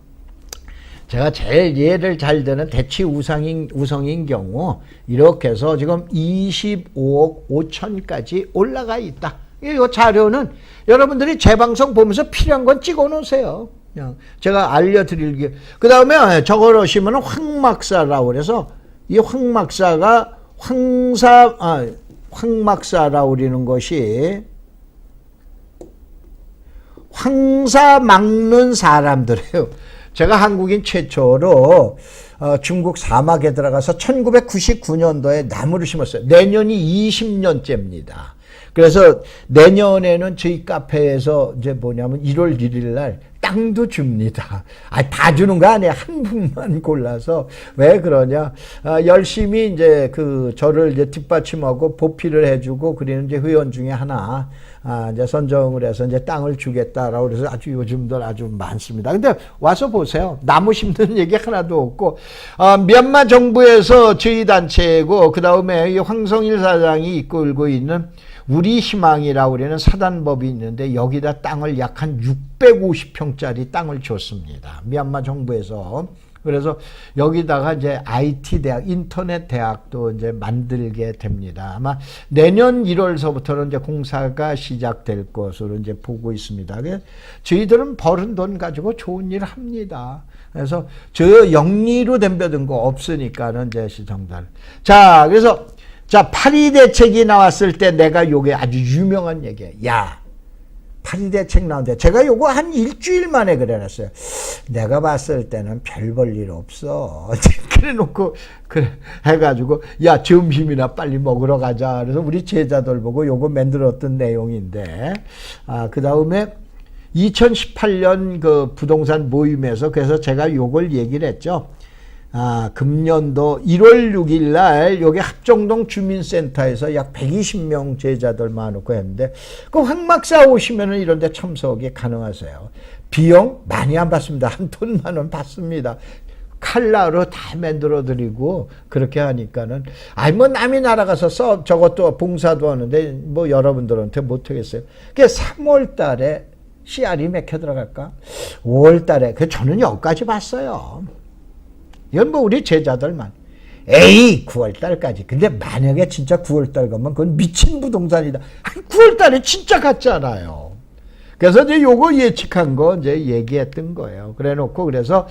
제가 제일 이해를 잘 되는 대치 우성인 경우 이렇게 해서 지금 25억 5천까지 올라가 있다. 이 자료는 여러분들이 제 방송 보면서 필요한 건 찍어 놓으세요. 그냥 제가 알려드릴게요. 그 다음에 저걸 하시면 황막사라고 그래서 이 황막사가 황막사라고 그러는 것이 황사 막는 사람들이에요. 제가 한국인 최초로 중국 사막에 들어가서 1999년도에 나무를 심었어요. 내년이 20년째입니다. 그래서 내년에는 저희 카페에서 이제 뭐냐면 1월 1일 날 땅도 줍니다. 다 주는 거 아니에요. 한 분만 골라서. 왜 그러냐. 열심히 이제 저를 이제 뒷받침하고 보필을 해주고 그러는 이제 회원 중에 하나, 이제 선정을 해서 이제 땅을 주겠다라고 그래서 아주 요즘들 아주 많습니다. 근데 와서 보세요. 나무 심는 얘기 하나도 없고, 미얀마 정부에서 저희 단체고, 그 다음에 이 황성일 사장이 이끌고 있는 우리 희망이라고 그러는 사단법이 있는데 여기다 땅을 약 한 650평짜리 땅을 줬습니다. 미얀마 정부에서. 그래서 여기다가 이제 IT 대학, 인터넷 대학도 이제 만들게 됩니다. 아마 내년 1월서부터는 이제 공사가 시작될 것으로 이제 보고 있습니다. 저희들은 벌은 돈 가지고 좋은 일을 합니다. 그래서 저 영리로 덤벼든 거 없으니까는 이제 시청자. 자, 그래서 자, 파리 대책이 나왔을 때 내가 요게 아주 유명한 얘기예요. 야, 파리 대책 나온대. 제가 요거 한 일주일 만에 그래놨어요. 내가 봤을 때는 별 볼 일 없어. 그래 놓고, 그래, 해가지고, 야, 점심이나 빨리 먹으러 가자. 그래서 우리 제자들 보고 요거 만들었던 내용인데, 그 다음에 2018년 그 부동산 모임에서 그래서 제가 요걸 얘기를 했죠. 금년도 1월 6일 날 여기 합정동 주민센터에서 약 120명 제자들 모아놓고 했는데 그 황막사 오시면은 이런 데 참석이 가능하세요. 비용 많이 안 받습니다. 한 돈만 원 받습니다. 칼라로 다 만들어 드리고 그렇게 하니까는 뭐 남이 날아가서 저것도 봉사도 하는데 뭐 여러분들한테 못 하겠어요. 그게 3월 달에 CR이 몇 개 들어갈까? 5월 달에 저는 여기까지 봤어요. 이건 뭐 우리 제자들만. 9월달까지. 근데 만약에 진짜 9월달 가면 그건 미친 부동산이다. 9월달에 진짜 갔잖아요. 그래서 이제 요거 예측한 거 이제 얘기했던 거예요. 그래 놓고 그래서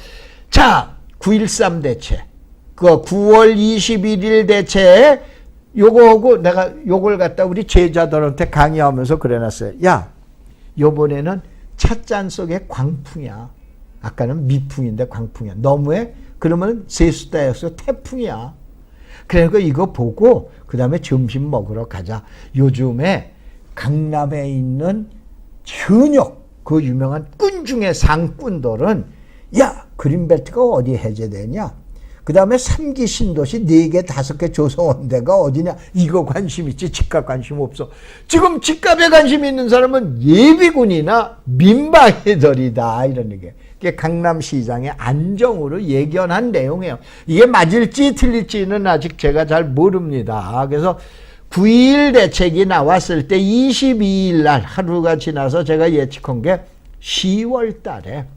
자, 9.13 대책. 그 9월 21일 대책 요거하고 내가 요걸 갖다 우리 제자들한테 강의하면서 그래 놨어요. 야, 요번에는 찻잔 속에 광풍이야. 아까는 미풍인데 광풍이야. 너무해? 그러면 세수다여서 태풍이야. 그러니까 이거 보고 그 다음에 점심 먹으러 가자. 요즘에 강남에 있는 현역 그 유명한 꾼 중에 상꾼들은 야, 그린벨트가 어디 해제되냐? 그 다음에 3기 신도시 4개 5개 조성한 데가 어디냐? 이거 관심 있지 집값 관심 없어. 지금 집값에 관심 있는 사람은 예비군이나 민방위들이다 이런 얘기예요. 이게 강남시장의 안정으로 예견한 내용이에요. 이게 맞을지 틀릴지는 아직 제가 잘 모릅니다. 그래서 9.2일 대책이 나왔을 때 22일 날 하루가 지나서 제가 예측한 게 10월 달에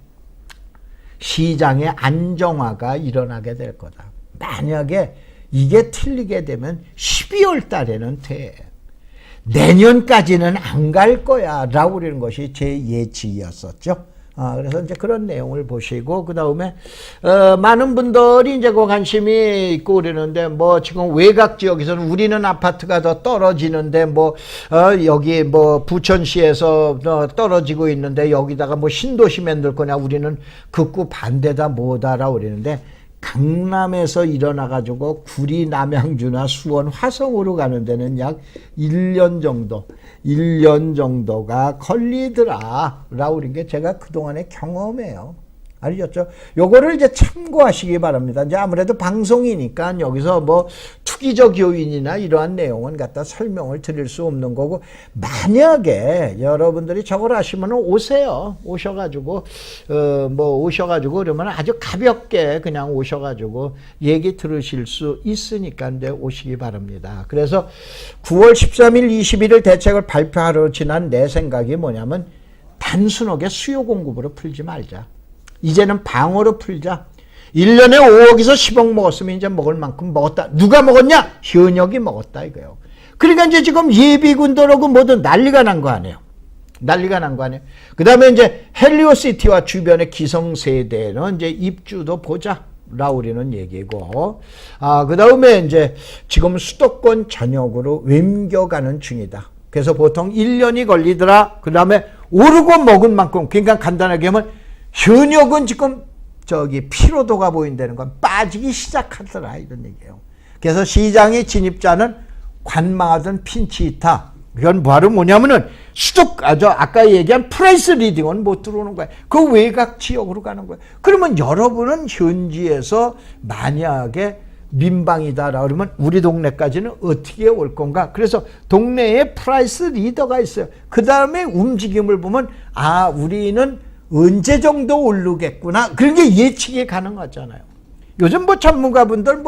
시장의 안정화가 일어나게 될 거다. 만약에 이게 틀리게 되면 12월 달에는 돼. 내년까지는 안 갈 거야 라고 그러는 것이 제 예측이었었죠. 그래서 이제 그런 내용을 보시고, 그 다음에, 많은 분들이 이제 그 관심이 있고 그러는데, 뭐, 지금 외곽 지역에서는 우리는 아파트가 더 떨어지는데, 뭐, 여기 뭐, 부천시에서 떨어지고 있는데, 여기다가 뭐, 신도시 만들 거냐, 우리는 극구 반대다, 뭐다라고 그러는데, 강남에서 일어나가지고 구리, 남양주나 수원, 화성으로 가는 데는 약 1년 정도가 걸리더라 라고 그런 게 제가 그동안의 경험이에요. 알겠죠? 요거를 이제 참고하시기 바랍니다. 이제 아무래도 방송이니까 여기서 뭐 투기적 요인이나 이러한 내용은 갖다 설명을 드릴 수 없는 거고, 만약에 여러분들이 저걸 하시면 오세요. 오셔가지고, 오셔가지고 그러면 아주 가볍게 그냥 오셔가지고 얘기 들으실 수 있으니까 이제 오시기 바랍니다. 그래서 9월 13일, 21일 대책을 발표하러 지난 내 생각이 뭐냐면 단순하게 수요 공급으로 풀지 말자. 이제는 방어로 풀자. 1년에 5억에서 10억 먹었으면 이제 먹을 만큼 먹었다. 누가 먹었냐? 현역이 먹었다 이거예요. 그러니까 이제 지금 예비군들하고 뭐든 난리가 난 거 아니에요. 난리가 난 거 아니에요. 그 다음에 이제 헬리오시티와 주변의 기성세대는 이제 입주도 보자. 라우리는 얘기고, 그 다음에 이제 지금 수도권 전역으로 옮겨가는 중이다. 그래서 보통 1년이 걸리더라. 그 다음에 오르고 먹은 만큼, 그러니까 간단하게 하면 현역은 지금 피로도가 보인다는 건 빠지기 시작하더라. 이런 얘기예요. 그래서 시장의 진입자는 관망하던 핀치히타. 이건 바로 뭐냐면은 아까 얘기한 프라이스 리딩은 못 들어오는 거야. 그 외곽 지역으로 가는 거야. 그러면 여러분은 현지에서 만약에 민방이다라 그러면 우리 동네까지는 어떻게 올 건가? 그래서 동네에 프라이스 리더가 있어요. 그 다음에 움직임을 보면 우리는 언제 정도 오르겠구나. 그런 게 예측이 가능하잖아요. 요즘 뭐 전문가분들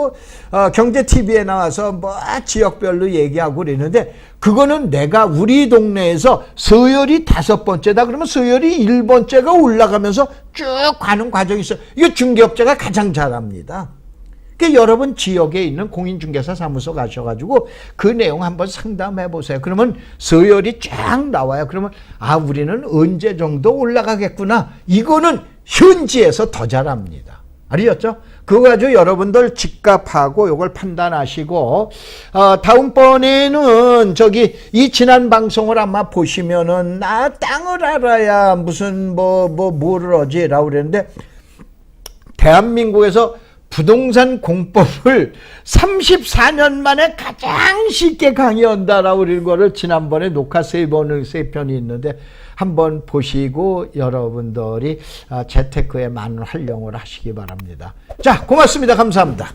경제 TV에 나와서 지역별로 얘기하고 그러는데 그거는 내가 우리 동네에서 서열이 5번째다 그러면 서열이 1번째가 올라가면서 쭉 가는 과정이 있어요. 이거 중개업자가 가장 잘합니다. 그러니까 여러분 지역에 있는 공인중개사 사무소 가셔가지고 그 내용 한번 상담해 보세요. 그러면 서열이 쫙 나와요. 그러면 우리는 언제 정도 올라가겠구나. 이거는 현지에서 더 잘합니다. 알겠죠? 그거 가지고 여러분들 집값하고 요걸 판단하시고, 다음번에는 이 지난 방송을 아마 보시면은, 땅을 알아야 무슨 뭐를 하지라고 그랬는데, 대한민국에서 부동산 공법을 34년 만에 가장 쉽게 강의한다라고 그런 거를 지난번에 녹화 3편이 있는데 한번 보시고 여러분들이 재테크에 많은 활용을 하시기 바랍니다. 자, 고맙습니다. 감사합니다.